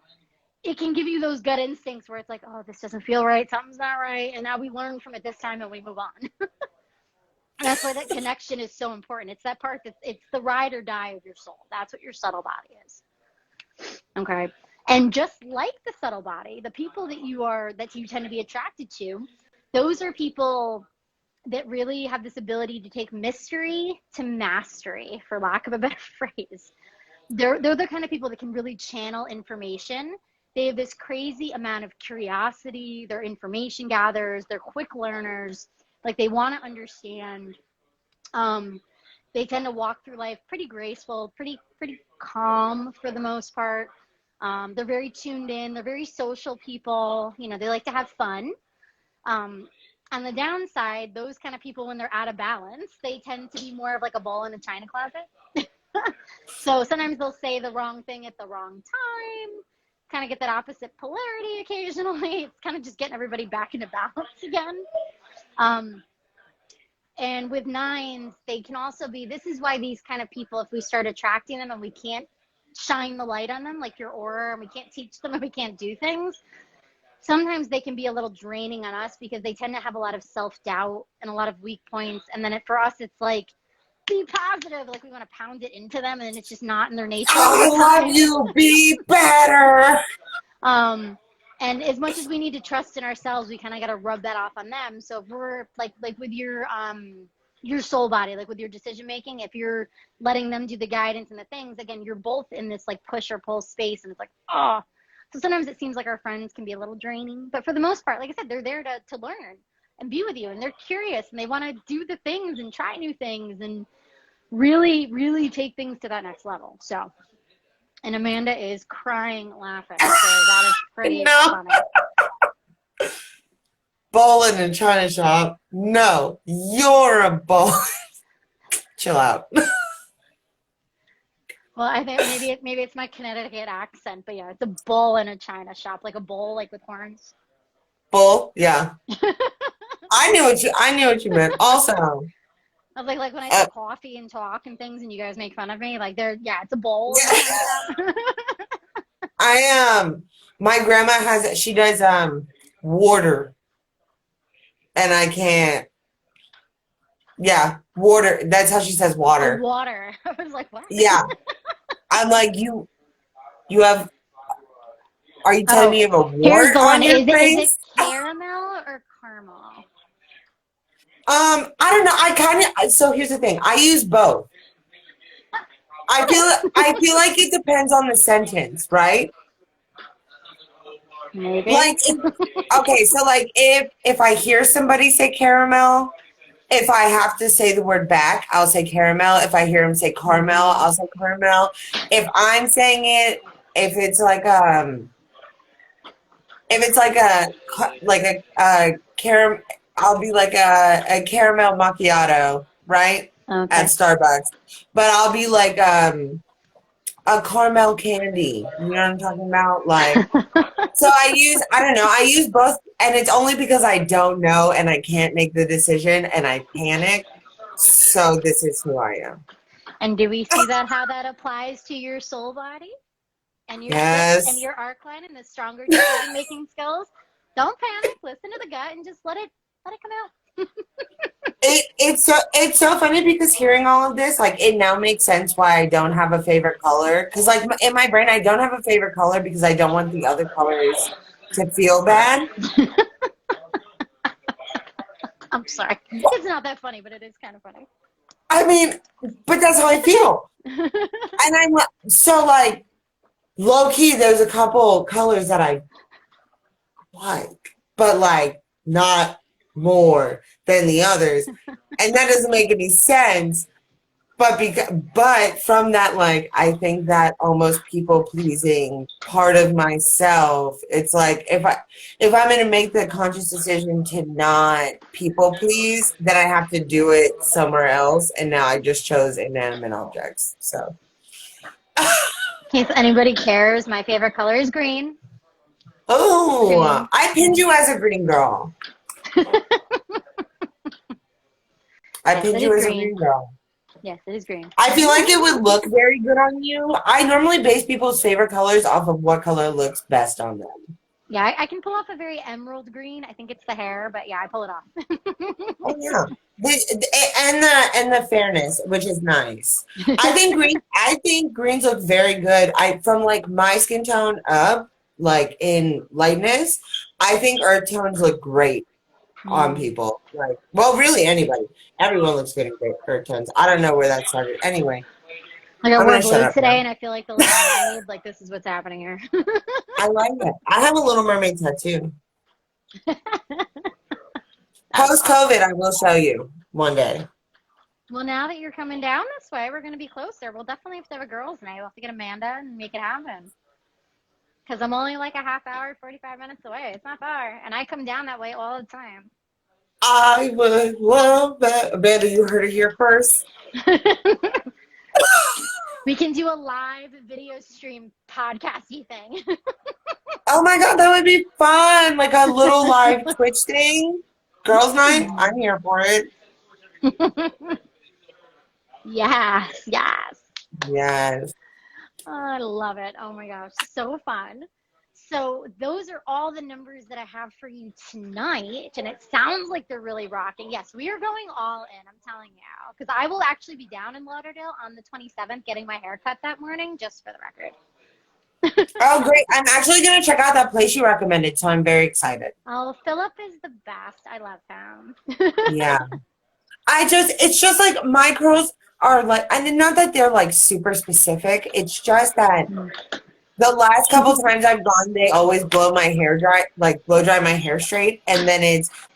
It can give you those gut instincts where it's like, oh, this doesn't feel right. Something's not right. And now we learn from it this time and we move on. That's why that connection is so important. It's that part it's the ride or die of your soul. That's what your subtle body is. Okay. And just like the subtle body, the people that you tend to be attracted to, those are people that really have this ability to take mystery to mastery, for lack of a better phrase. They're the kind of people that can really channel information. They have this crazy amount of curiosity. They're information gatherers. They're quick learners. Like, they want to understand. They tend to walk through life pretty graceful, pretty calm for the most part. They're very tuned in. They're very social people. They like to have fun. On the downside, those kind of people, when they're out of balance, they tend to be more of like a ball in a china closet. So sometimes they'll say the wrong thing at the wrong time, kind of get that opposite polarity occasionally. It's kind of just getting everybody back into balance again. And with 9s, they can also be, this is why these kind of people, if we start attracting them and we can't shine the light on them, like your aura, and we can't teach them and we can't do things, sometimes they can be a little draining on us because they tend to have a lot of self-doubt and a lot of weak points. And then for us, it's like, be positive. Like, we want to pound it into them, and it's just not in their nature. I love you. Be better. And as much as we need to trust in ourselves, we kind of got to rub that off on them. So if we're like with your soul body, like with your decision making, if you're letting them do the guidance and the things, again, you're both in this like push or pull space, and it's like, oh. So sometimes it seems like our friends can be a little draining, but for the most part, like I said, they're there to learn and be with you, and they're curious, and they want to do the things and try new things and really, really take things to that next level. So. And Amanda is crying laughing, so that is pretty funny. bowl in a china shop. No, you're a bowl. Chill out. Well, I think maybe it's my Connecticut accent, but yeah, it's a bowl in a china shop, like a bowl, like with horns. Bowl, yeah. I knew what you meant. Also, I was like when I say coffee and talk and things, and you guys make fun of me, like it's a bowl. Yeah. My grandma she does water, and I can't. Yeah, water. That's how she says water. Water. I was like, what? Yeah. I'm like, you have. Are you telling me you have a wart on your face? Is it caramel or caramel? I don't know. So here's the thing. I use both. I feel like it depends on the sentence, right? Maybe. Like, okay, so like if I hear somebody say caramel, if I have to say the word back, I'll say caramel. If I hear him say caramel, I'll say caramel. If I'm saying it, if it's like a caramel, I'll be like a caramel macchiato, right? Okay. At Starbucks. But I'll be like a caramel candy. You know what I'm talking about? Like, so I use both, and it's only because I don't know and I can't make the decision and I panic. So this is who I am. And do we see how that applies to your soul body? And your yes. And your arc line and the stronger decision making skills? Don't panic, listen to the gut and just let it come out. It's so funny because hearing all of this, like, it now makes sense why I don't have a favorite color. Because, like, in my brain, I don't have a favorite color because I don't want the other colors to feel bad. I'm sorry. It's not that funny, but it is kind of funny. I mean, but that's how I feel. And I'm so, like, low-key, there's a couple colors that I like, but, like, not more than the others, and that doesn't make any sense. But from that, like, I think that almost people pleasing part of myself, it's like if I'm gonna make the conscious decision to not people please, then I have to do it somewhere else. And now I just chose inanimate objects. So, in case anybody cares, my favorite color is green. Oh, green. I pinned you as a green girl. I pinned you as a green girl. Yes, it is green. I feel like it would look very good on you. I normally base people's favorite colors off of what color looks best on them. Yeah, I can pull off a very emerald green. I think it's the hair, but yeah, I pull it off. Oh yeah, and the fairness, which is nice. I think greens look very good. From like my skin tone up, like in lightness, I think earth tones look great on people. Like, well, really anybody. Everyone looks good in earth tones. I don't know where that started. Anyway. Like I wore blue today, and I feel like the Little Mermaid. Like this is what's happening here. I like it. I have a Little Mermaid tattoo. Post-COVID, I will show you one day. Well, now that you're coming down this way, we're going to be closer. We'll definitely have to have a girls' night. We'll have to get Amanda and make it happen. Because I'm only like a half hour, 45 minutes away. It's not far, and I come down that way all the time. I would love that. Amanda, you heard it here first. We can do a live video stream podcasty thing. Oh my God, that would be fun. Like a little live Twitch thing. Girls' night, I'm here for it. Yes. Yes. Oh, I love it. Oh my gosh, so fun. So those are all the numbers that I have for you tonight, and it sounds like they're really rocking. Yes, we are going all in, I'm telling you, because I will actually be down in Lauderdale on the 27th getting my hair cut that morning, just for the record. Oh, great. I'm actually going to check out that place you recommended, so I'm very excited. Oh, Philip is the best. I love him. Yeah. It's just like my curls are like, and not that they're like super specific, it's just that the last couple times I've gone, they always blow my hair dry, like blow dry my hair straight, and then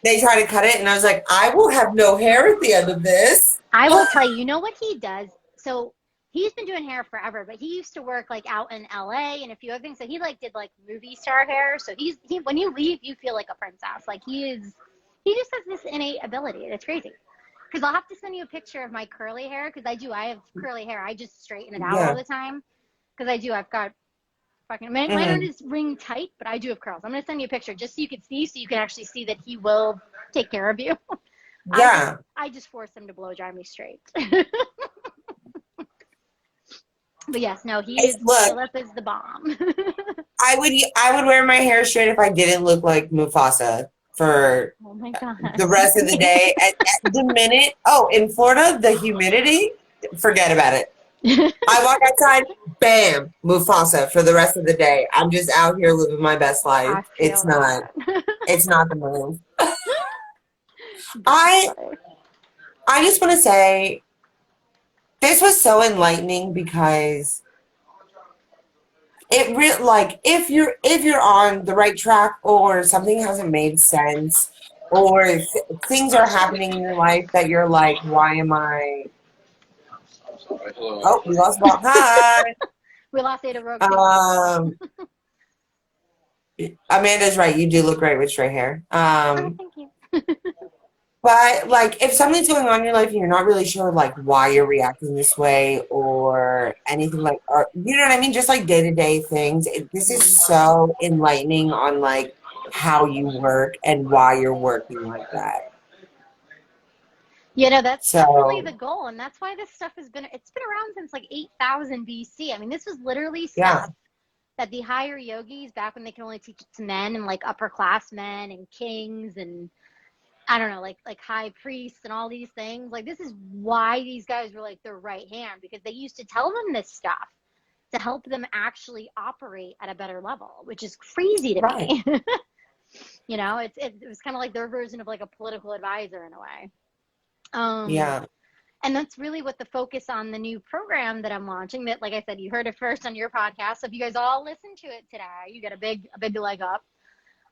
they try to cut it, and I was like, I will have no hair at the end of this. I will tell you, you know what he does? So he's been doing hair forever, but he used to work like out in LA and a few other things. So he like did like movie star hair. So he when you leave, you feel like a princess. Like he just has this innate ability. It's crazy. Because I'll have to send you a picture of my curly hair, because I have curly hair. I just straighten it out all the time. Because I've got fucking, mine don't just ring tight, but I do have curls. I'm going to send you a picture just so you can see, so you can actually see that he will take care of you. Yeah. I just force him to blow dry me straight. But yes, no, Philip is the bomb. I would wear my hair straight if I didn't look like Mufasa for Oh my God. the rest of the day. At the minute, in Florida, the humidity, forget about it. I walk outside, bam, Mufasa for the rest of the day. I'm just out here living my best life. It's not the move. I just want to say, this was so enlightening, because it really, like, if you're on the right track, or something hasn't made sense, or things are happening in your life that you're like, why am I? Oh, we lost Bob. Hi. We lost Ada Rogue. Amanda's right. You do look great with straight hair. Thank you. But, like, if something's going on in your life and you're not really sure, like, why you're reacting this way or anything, like, or, you know what I mean? Just, like, day-to-day things. This is so enlightening on, like, how you work and why you're working like that. You know, that's really the goal. And that's why this stuff it's been around since, like, 8,000 BC. I mean, this was literally stuff that the higher yogis, back when they could only teach it to men and, like, upper-class men and kings and, I don't know, like high priests and all these things. Like, this is why these guys were like their right hand, because they used to tell them this stuff to help them actually operate at a better level, which is crazy to me. You know, it was kind of like their version of like a political advisor in a way. And that's really what the focus on the new program that I'm launching, that, like I said, you heard it first on your podcast. So if you guys all listen to it today, you get a big leg up.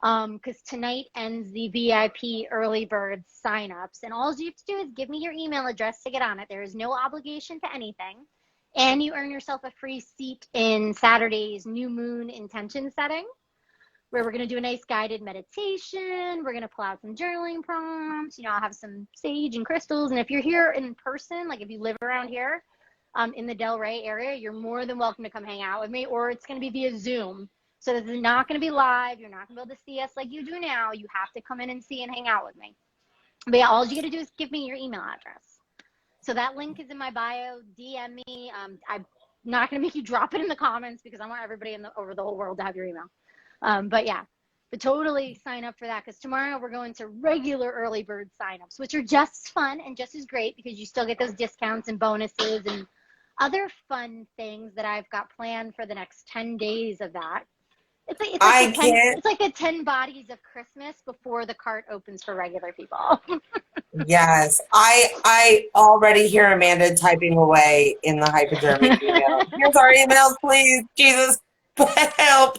Because tonight ends the VIP early bird signups, and all you have to do is give me your email address to get on it. There is no obligation to anything, and you earn yourself a free seat in Saturday's new moon intention setting, where we're going to do a nice guided meditation. We're going to pull out some journaling prompts. You know, I'll have some sage and crystals. And if you're here in person, like if you live around here in the Delray area, you're more than welcome to come hang out with me, or it's going to be via Zoom. So this is not going to be live. You're not going to be able to see us like you do now. You have to come in and see and hang out with me. But yeah, all you got to do is give me your email address. So that link is in my bio. DM me. I'm not going to make you drop it in the comments, because I want everybody over the whole world to have your email. But totally sign up for that, because tomorrow we're going to regular early bird signups, which are just fun and just as great, because you still get those discounts and bonuses and other fun things that I've got planned for the next 10 days of that. It's like the 10 bodies of Christmas before the cart opens for regular people. Yes. I already hear Amanda typing away in the HyPODermic email. Here's our emails, please. Jesus, help.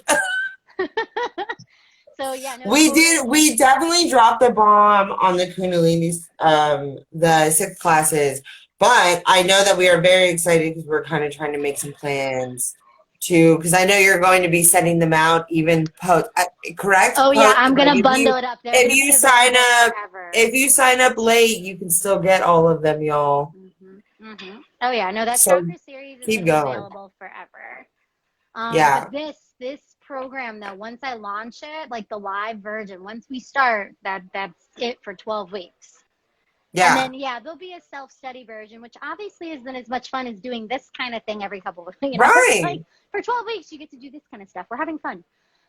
So yeah, no, we definitely dropped the bomb on the Kundalini, the 6 classes, but I know that we are very excited, because we're kind of trying to make some plans because I know you're going to be sending them out even post, correct? Oh yeah, I'm going to bundle it up there. If you sign up late, you can still get all of them, y'all. Oh yeah, no, that chakra series is available forever. But this program though, once I launch it, like the live version, once we start, that's it for 12 weeks. Yeah. And then, there'll be a self-study version, which obviously isn't as much fun as doing this kind of thing every couple of weeks. Right. Like, for 12 weeks, you get to do this kind of stuff. We're having fun.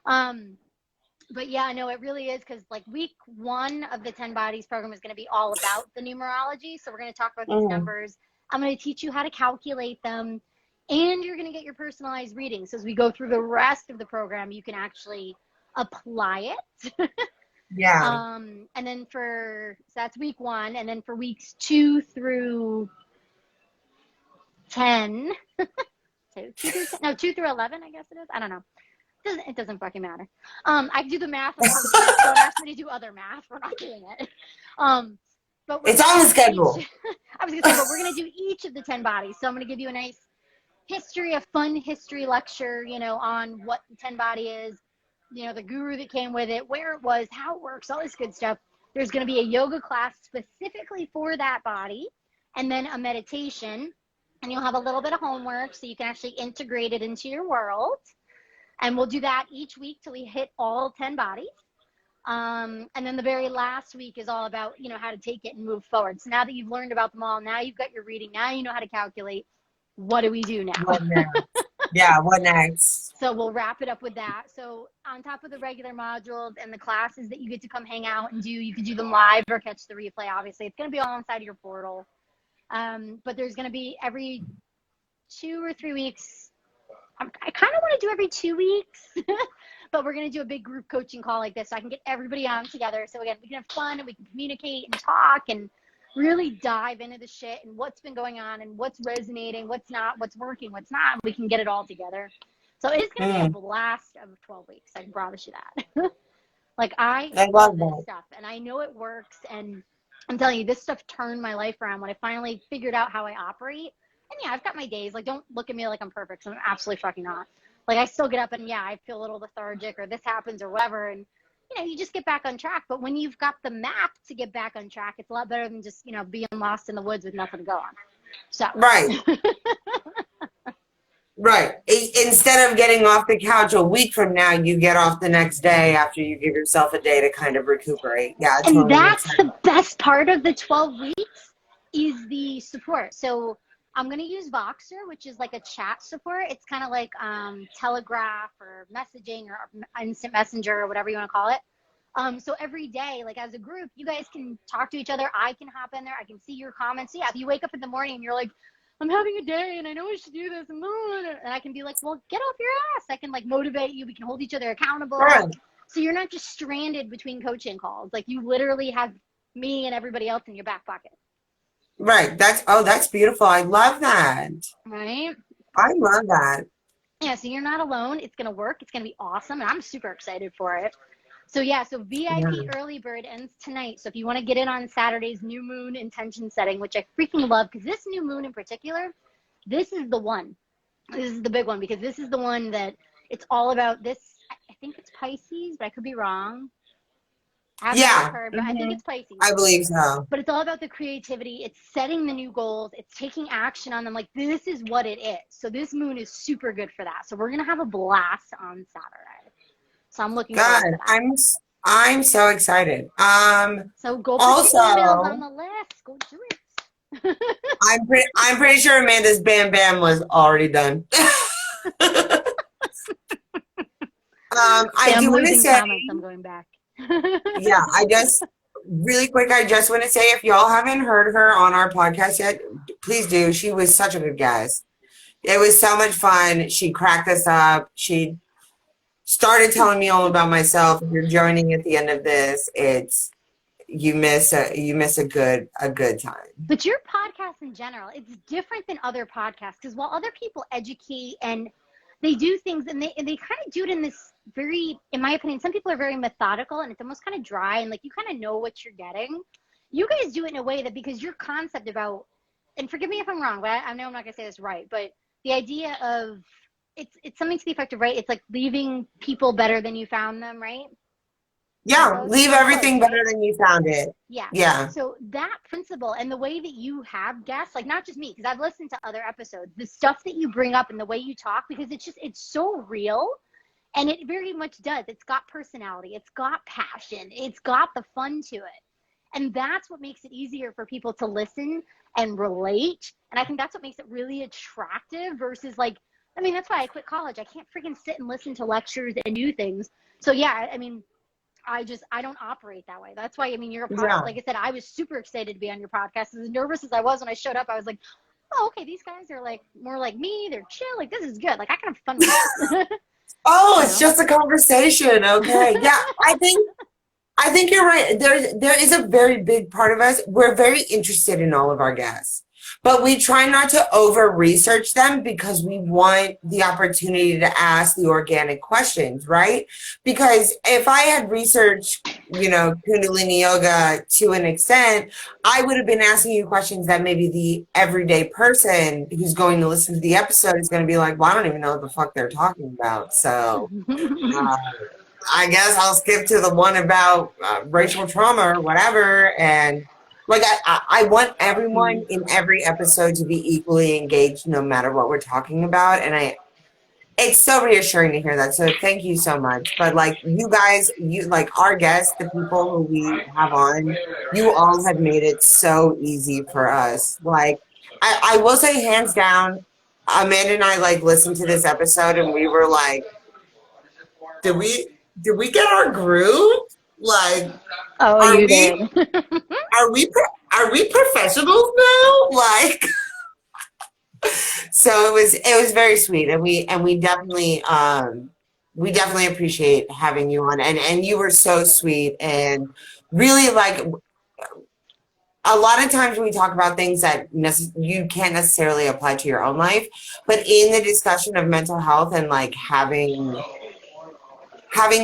But yeah, no, it really is, because like week 1 of the 10 Bodies program is going to be all about the numerology. So we're going to talk about these numbers. I'm going to teach you how to calculate them, and you're going to get your personalized reading. So as we go through the rest of the program, you can actually apply it. Yeah. And then so that's week 1, and then for weeks 2 through 10, 2 through 11, I guess it is. I don't know. It doesn't fucking matter. I do the math. Don't ask me to do other math. We're not doing it. But it's on the schedule. I was gonna say, but we're gonna do each of the 10 bodies. So I'm gonna give you a nice history, a fun history lecture, you know, on what the 10 body is, you know, the guru that came with it, where it was, how it works, all this good stuff. There's going to be a yoga class specifically for that body, and then a meditation, and you'll have a little bit of homework so you can actually integrate it into your world. And we'll do that each week till we hit all 10 bodies. And then the very last week is all about, you know, how to take it and move forward. So now that you've learned about them all, now you've got your reading, now you know how to calculate. What do we do now? What next? Yeah, what next? So we'll wrap it up with that. So on top of the regular modules and the classes that you get to come hang out and do, you can do them live or catch the replay. Obviously, it's going to be all inside of your portal. But there's going to be every 2 or 3 weeks. I kind of want to do every 2 weeks, but we're going to do a big group coaching call like this so I can get everybody on together. So again, we can have fun and we can communicate and talk and really dive into the shit and what's been going on and what's resonating, what's not, what's working, what's not. We can get it all together. So it's going to be a blast of 12 weeks. I can promise you that. Like I love this stuff and I know it works. And I'm telling you, this stuff turned my life around when I finally figured out how I operate. And yeah, I've got my days. Like, don't look at me like I'm perfect. 'Cause I'm absolutely fucking not. Like, I still get up and yeah, I feel a little lethargic or this happens or whatever. And you know, you just get back on track. But when you've got the map to get back on track, it's a lot better than just, you know, being lost in the woods with nothing to go on. So right. Right. Instead of getting off the couch a week from now, you get off the next day after you give yourself a day to kind of recuperate. Yeah. And totally that's the best part of the 12 weeks is the support. So I'm going to use Voxer, which is like a chat support. It's kind of like Telegraph or messaging or instant messenger or whatever you want to call it. So every day, like as a group, you guys can talk to each other. I can hop in there. I can see your comments. So yeah, if you wake up in the morning and you're like, I'm having a day and I know I should do this. And I can be like, well, get off your ass. I can like motivate you. We can hold each other accountable. Right. So you're not just stranded between coaching calls. Like you literally have me and everybody else in your back pocket. Right. That's beautiful. I love that. Right. I love that. Yeah. So you're not alone. It's going to work. It's going to be awesome. And I'm super excited for it. So yeah, so VIP early bird ends tonight. So if you want to get in on Saturday's new moon intention setting, which I freaking love, because this new moon in particular, this is the one. This is the big one because this is the one that it's all about this. I think it's Pisces, but I could be wrong. I think it's Pisces. I believe so. But it's all about the creativity. It's setting the new goals. It's taking action on them. Like this is what it is. So this moon is super good for that. So we're going to have a blast on Saturday. So I'm looking forward to that. I'm so excited. So go put your emails on the list. Go do it. I'm pretty sure Amanda's Bam Bam was already done. I do want to say I'm going back. Yeah, I just want to say if y'all haven't heard her on our podcast yet, please do. She was such a good guest. It was so much fun. She cracked us up. She started telling me all about myself. If you're joining at the end of this, you miss a good time. But your podcast in general, it's different than other podcasts because while other people educate and they do things and they kind of do it in this very, in my opinion, some people are very methodical and it's almost kind of dry and like you kind of know what you're getting. You guys do it in a way that because your concept about, and forgive me if I'm wrong, but I know I'm not gonna say this right, but the idea of it's something to the effect of, right? It's like leaving people better than you found them, right? Yeah, leave everything better than you found it. Yeah. Yeah. So that principle and the way that you have guests, like not just me, because I've listened to other episodes, the stuff that you bring up and the way you talk, because it's so real and it very much does. It's got personality. It's got passion. It's got the fun to it. And that's what makes it easier for people to listen and relate. And I think that's what makes it really attractive versus like, I mean, that's why I quit college. I can't freaking sit and listen to lectures and new things. So yeah, I mean, I don't operate that way. That's why, I mean, you're a podcast. Like I said, I was super excited to be on your podcast. As nervous as I was when I showed up, I was like, oh, okay, these guys are like more like me. They're chill. Like, this is good. Like, I can have fun with this. It's just a conversation. Okay. Yeah, I think you're right. There is a very big part of us. We're very interested in all of our guests. But we try not to over-research them because we want the opportunity to ask the organic questions, right? Because if I had researched, Kundalini Yoga to an extent, I would have been asking you questions that maybe the everyday person who's going to listen to the episode is going to be like, well, I don't even know what the fuck they're talking about. So I guess I'll skip to the one about racial trauma or whatever. And like, I want everyone in every episode to be equally engaged no matter what we're talking about. And it's so reassuring to hear that. So thank you so much. But like you guys, like our guests, the people who we have on, you all have made it so easy for us. Like I will say hands down, Amanda and I like listened to this episode and we were like, did we get our groove? Like, Did. are we professionals now? Like, so it was very sweet, and we definitely appreciate having you on, and you were so sweet, and really like a lot of times we talk about things that you can't necessarily apply to your own life, but in the discussion of mental health and like having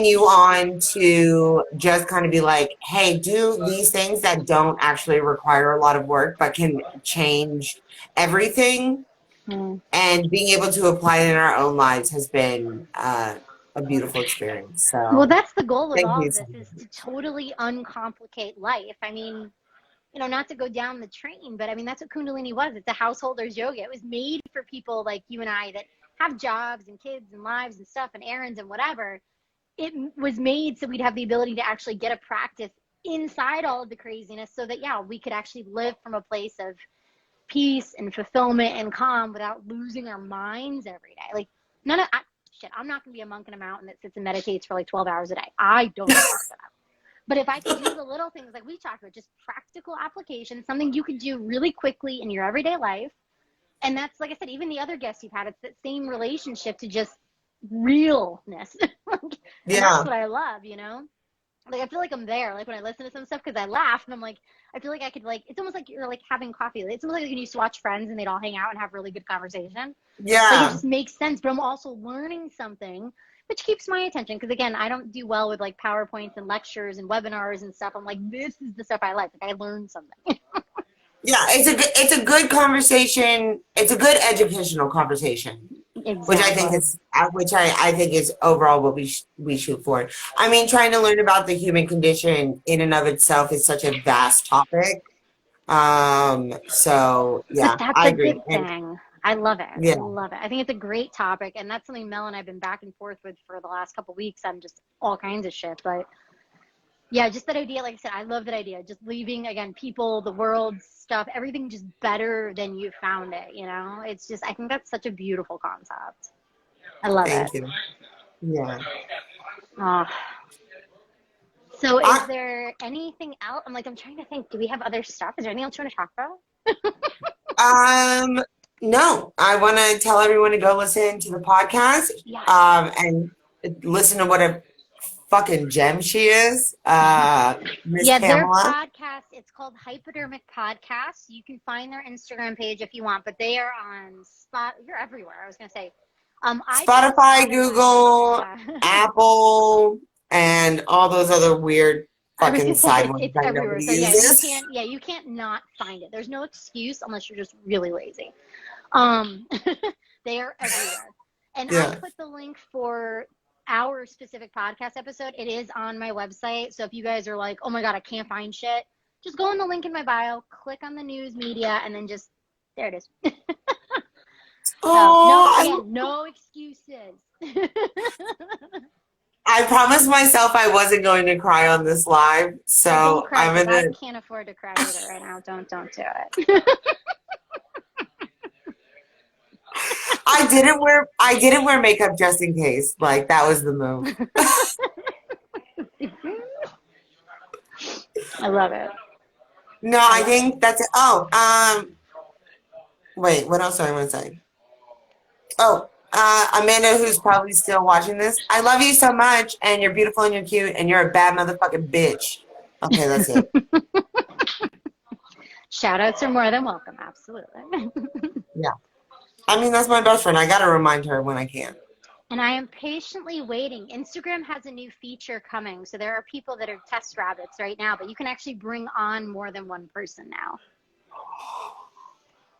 you on to just kind of be like, hey, do these things that don't actually require a lot of work but can change everything. And being able to apply it in our own lives has been a beautiful experience. So, well, that's the goal of all of this, is to totally uncomplicate life. I mean, not to go down the train, but I mean, that's what Kundalini was. It's a householder's yoga. It was made for people like you and I that have jobs and kids and lives and stuff and errands and whatever. It was made so we'd have the ability to actually get a practice inside all of the craziness so that, we could actually live from a place of peace and fulfillment and calm without losing our minds every day. Like, I'm not going to be a monk in a mountain that sits and meditates for like 12 hours a day. I don't talk to that. But if I could do the little things like we talked about, just practical application, something you could do really quickly in your everyday life. And that's, like I said, even the other guests you've had, it's that same relationship to just realness. That's what I love, Like, I feel like I'm there, like, when I listen to some stuff, because I laugh, and I'm like, I feel like I could, like, it's almost like you're, like, having coffee. It's almost like when you used to watch Friends, and they'd all hang out and have really good conversation. Yeah. Like, it just makes sense, but I'm also learning something, which keeps my attention, because, again, I don't do well with, like, PowerPoints and lectures and webinars and stuff. I'm like, this is the stuff I like. Like, I learned something. Yeah, it's a good conversation. It's a good educational conversation. Exactly. Which I think is overall what we shoot for. I mean, trying to learn about the human condition in and of itself is such a vast topic. So yeah, but that's I a agree. Good thing. I love it. Yeah. I love it. I think it's a great topic, and that's something Mel and I've been back and forth with for the last couple of weeks on just all kinds of shit. But yeah, just that idea, like I said, I love that idea. Just leaving, again, people, the world, stuff, everything just better than you found it, It's just, I think that's such a beautiful concept. I love it. Thank you. Yeah. Oh. So is there anything else? I'm trying to think. Do we have other stuff? Is there anything else you want to talk about? No. I want to tell everyone to go listen to the podcast. Yeah. And listen to what a fucking gem she is. Miss Pamela. Their podcast, it's called HyPODermic Podcast. You can find their Instagram page if you want, but they are on you're everywhere. I was going to say. Spotify, Google, Apple, and all those other weird fucking side ones. It's everywhere. So you can't not find it. There's no excuse unless you're just really lazy. They are everywhere. And I put the link for our specific podcast episode. It is on my website. So if you guys are like, oh my God, I can't find shit, just go on the link in my bio, click on the news media, and then just, there it is. No excuses. I promised myself I wasn't going to cry on this live, so I can't afford to cry either right now. Don't do it. I didn't wear makeup just in case. Like, that was the move. I love it. No, I think that's it. Wait, what else do I want to say? Amanda, who's probably still watching this, I love you so much, and you're beautiful and you're cute, and you're a bad motherfucking bitch. Okay, that's it. Shout outs are more than welcome. Absolutely. Yeah. I mean, that's my best friend. I got to remind her when I can. And I am patiently waiting. Instagram has a new feature coming. So there are people that are test rabbits right now, but you can actually bring on more than one person now.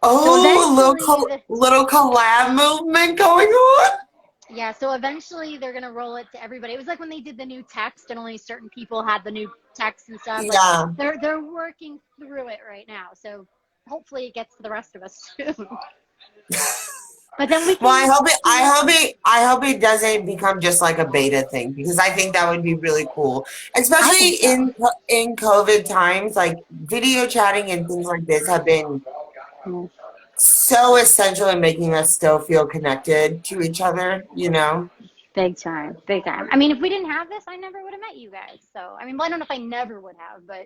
Oh, so little collab movement going on? Yeah, so eventually they're going to roll it to everybody. It was like when they did the new text and only certain people had the new text and stuff. Yeah. Like they're working through it right now. So hopefully it gets to the rest of us soon. But then we can, well, I hope it doesn't become just like a beta thing, because I think that would be really cool, especially in COVID times. Like video chatting and things like this have been so essential in making us still feel connected to each other. You know, big time. I mean, if we didn't have this, I never would have met you guys. So I mean, well, I don't know if I never would have, but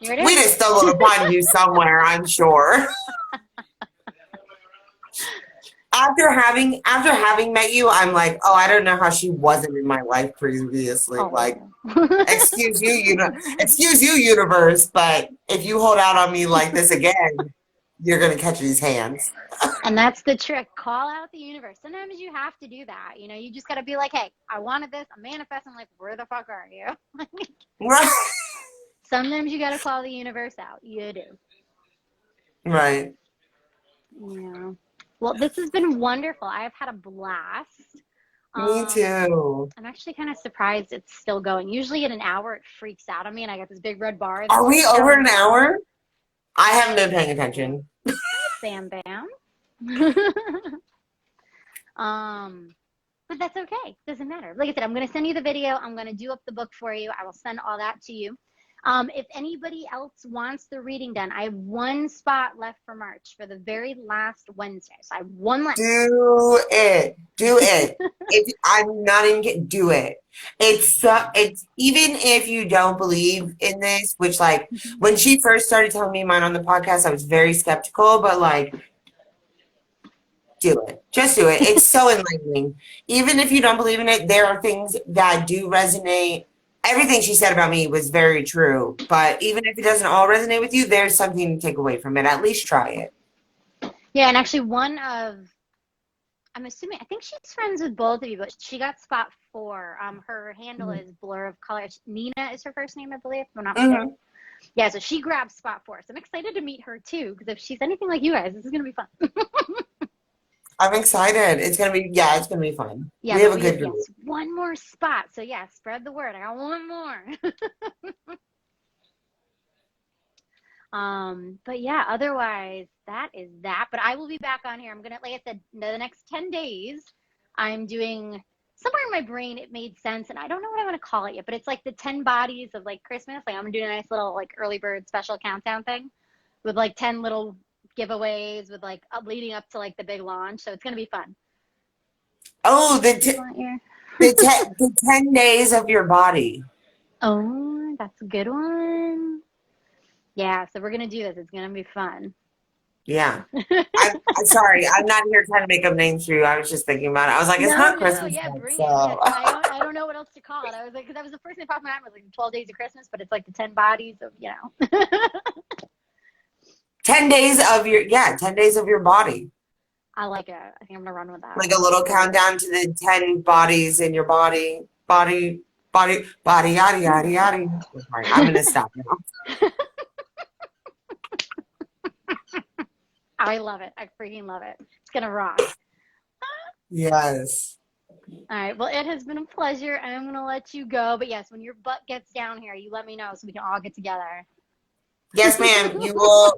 here it is. We'd have stumbled upon you somewhere, I'm sure. After having met you, I'm like, oh, I don't know how she wasn't in my life previously. Oh. Like, excuse you, universe, but if you hold out on me like this again, you're gonna catch these hands. And that's the trick. Call out the universe. Sometimes you have to do that. You know, you just gotta be like, hey, I wanted this. I'm manifesting. Like, where the fuck are you? Right. Sometimes you gotta call the universe out. You do. Right. Yeah. Well, this has been wonderful. I've had a blast. Me too. I'm actually kind of surprised it's still going. Usually in an hour, it freaks out on me, and I got this big red bar. Are we over an hour? I haven't been paying attention. Bam, bam. But that's okay. Doesn't matter. Like I said, I'm going to send you the video. I'm going to do up the book for you. I will send all that to you. If anybody else wants the reading done, I have one spot left for March for the very last Wednesday. So I have one left. Do it. I'm not even kidding. Do it. It's even if you don't believe in this, which like when she first started telling me mine on the podcast, I was very skeptical, but like, do it. Just do it. It's so enlightening. Even if you don't believe in it, there are things that do resonate. Everything she said about me was very true, but even if it doesn't all resonate with you, there's something to take away from it. At least try it. Yeah, and actually I'm assuming, I think she's friends with both of you, but she got spot 4. Her handle is Blur of Color. Nina is her first name, I believe. If I'm not mistaken. Yeah, so she grabbed spot 4. So I'm excited to meet her too, because if she's anything like you guys, this is going to be fun. I'm excited. It's gonna be fun. Yeah, we have a good group. Yes, one more spot. So yeah, spread the word. I got one more. But yeah, otherwise that is that. But I will be back on here. I'm gonna, like I said, the next 10 days, I'm doing somewhere in my brain. It made sense, and I don't know what I want to call it yet. But it's like the 10 bodies of like Christmas. Like I'm doing a nice little like early bird special countdown thing with like 10 little giveaways with like leading up to like the big launch, so it's gonna be fun. Oh, the 10 days of your body. Oh, that's a good one. Yeah, so we're gonna do this. It's gonna be fun. Yeah. I'm sorry. I'm not here trying to make up names for you. I was just thinking about it. I was like, it's not Christmas. Yeah, time, bring so. it. Yeah, I don't know what else to call it. I was like, because that was the first thing that popped in my mind was like the 12 days of Christmas, but it's like the 10 bodies of, 10 days of your body. I like it. I think I'm gonna run with that. Like a little countdown to the 10 bodies in your body, yada, yada, yada. Sorry, I'm gonna stop now. I love it. I freaking love it. It's gonna rock. Yes. All right. Well, it has been a pleasure. I'm gonna let you go. But yes, when your butt gets down here, you let me know so we can all get together. Yes, ma'am. You will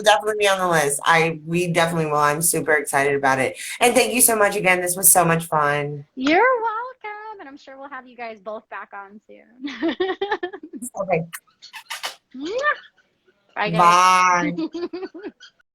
definitely be on the list. We definitely will. I'm super excited about it. And thank you so much again. This was so much fun. You're welcome. And I'm sure we'll have you guys both back on soon. Okay. Bye, guys. Bye.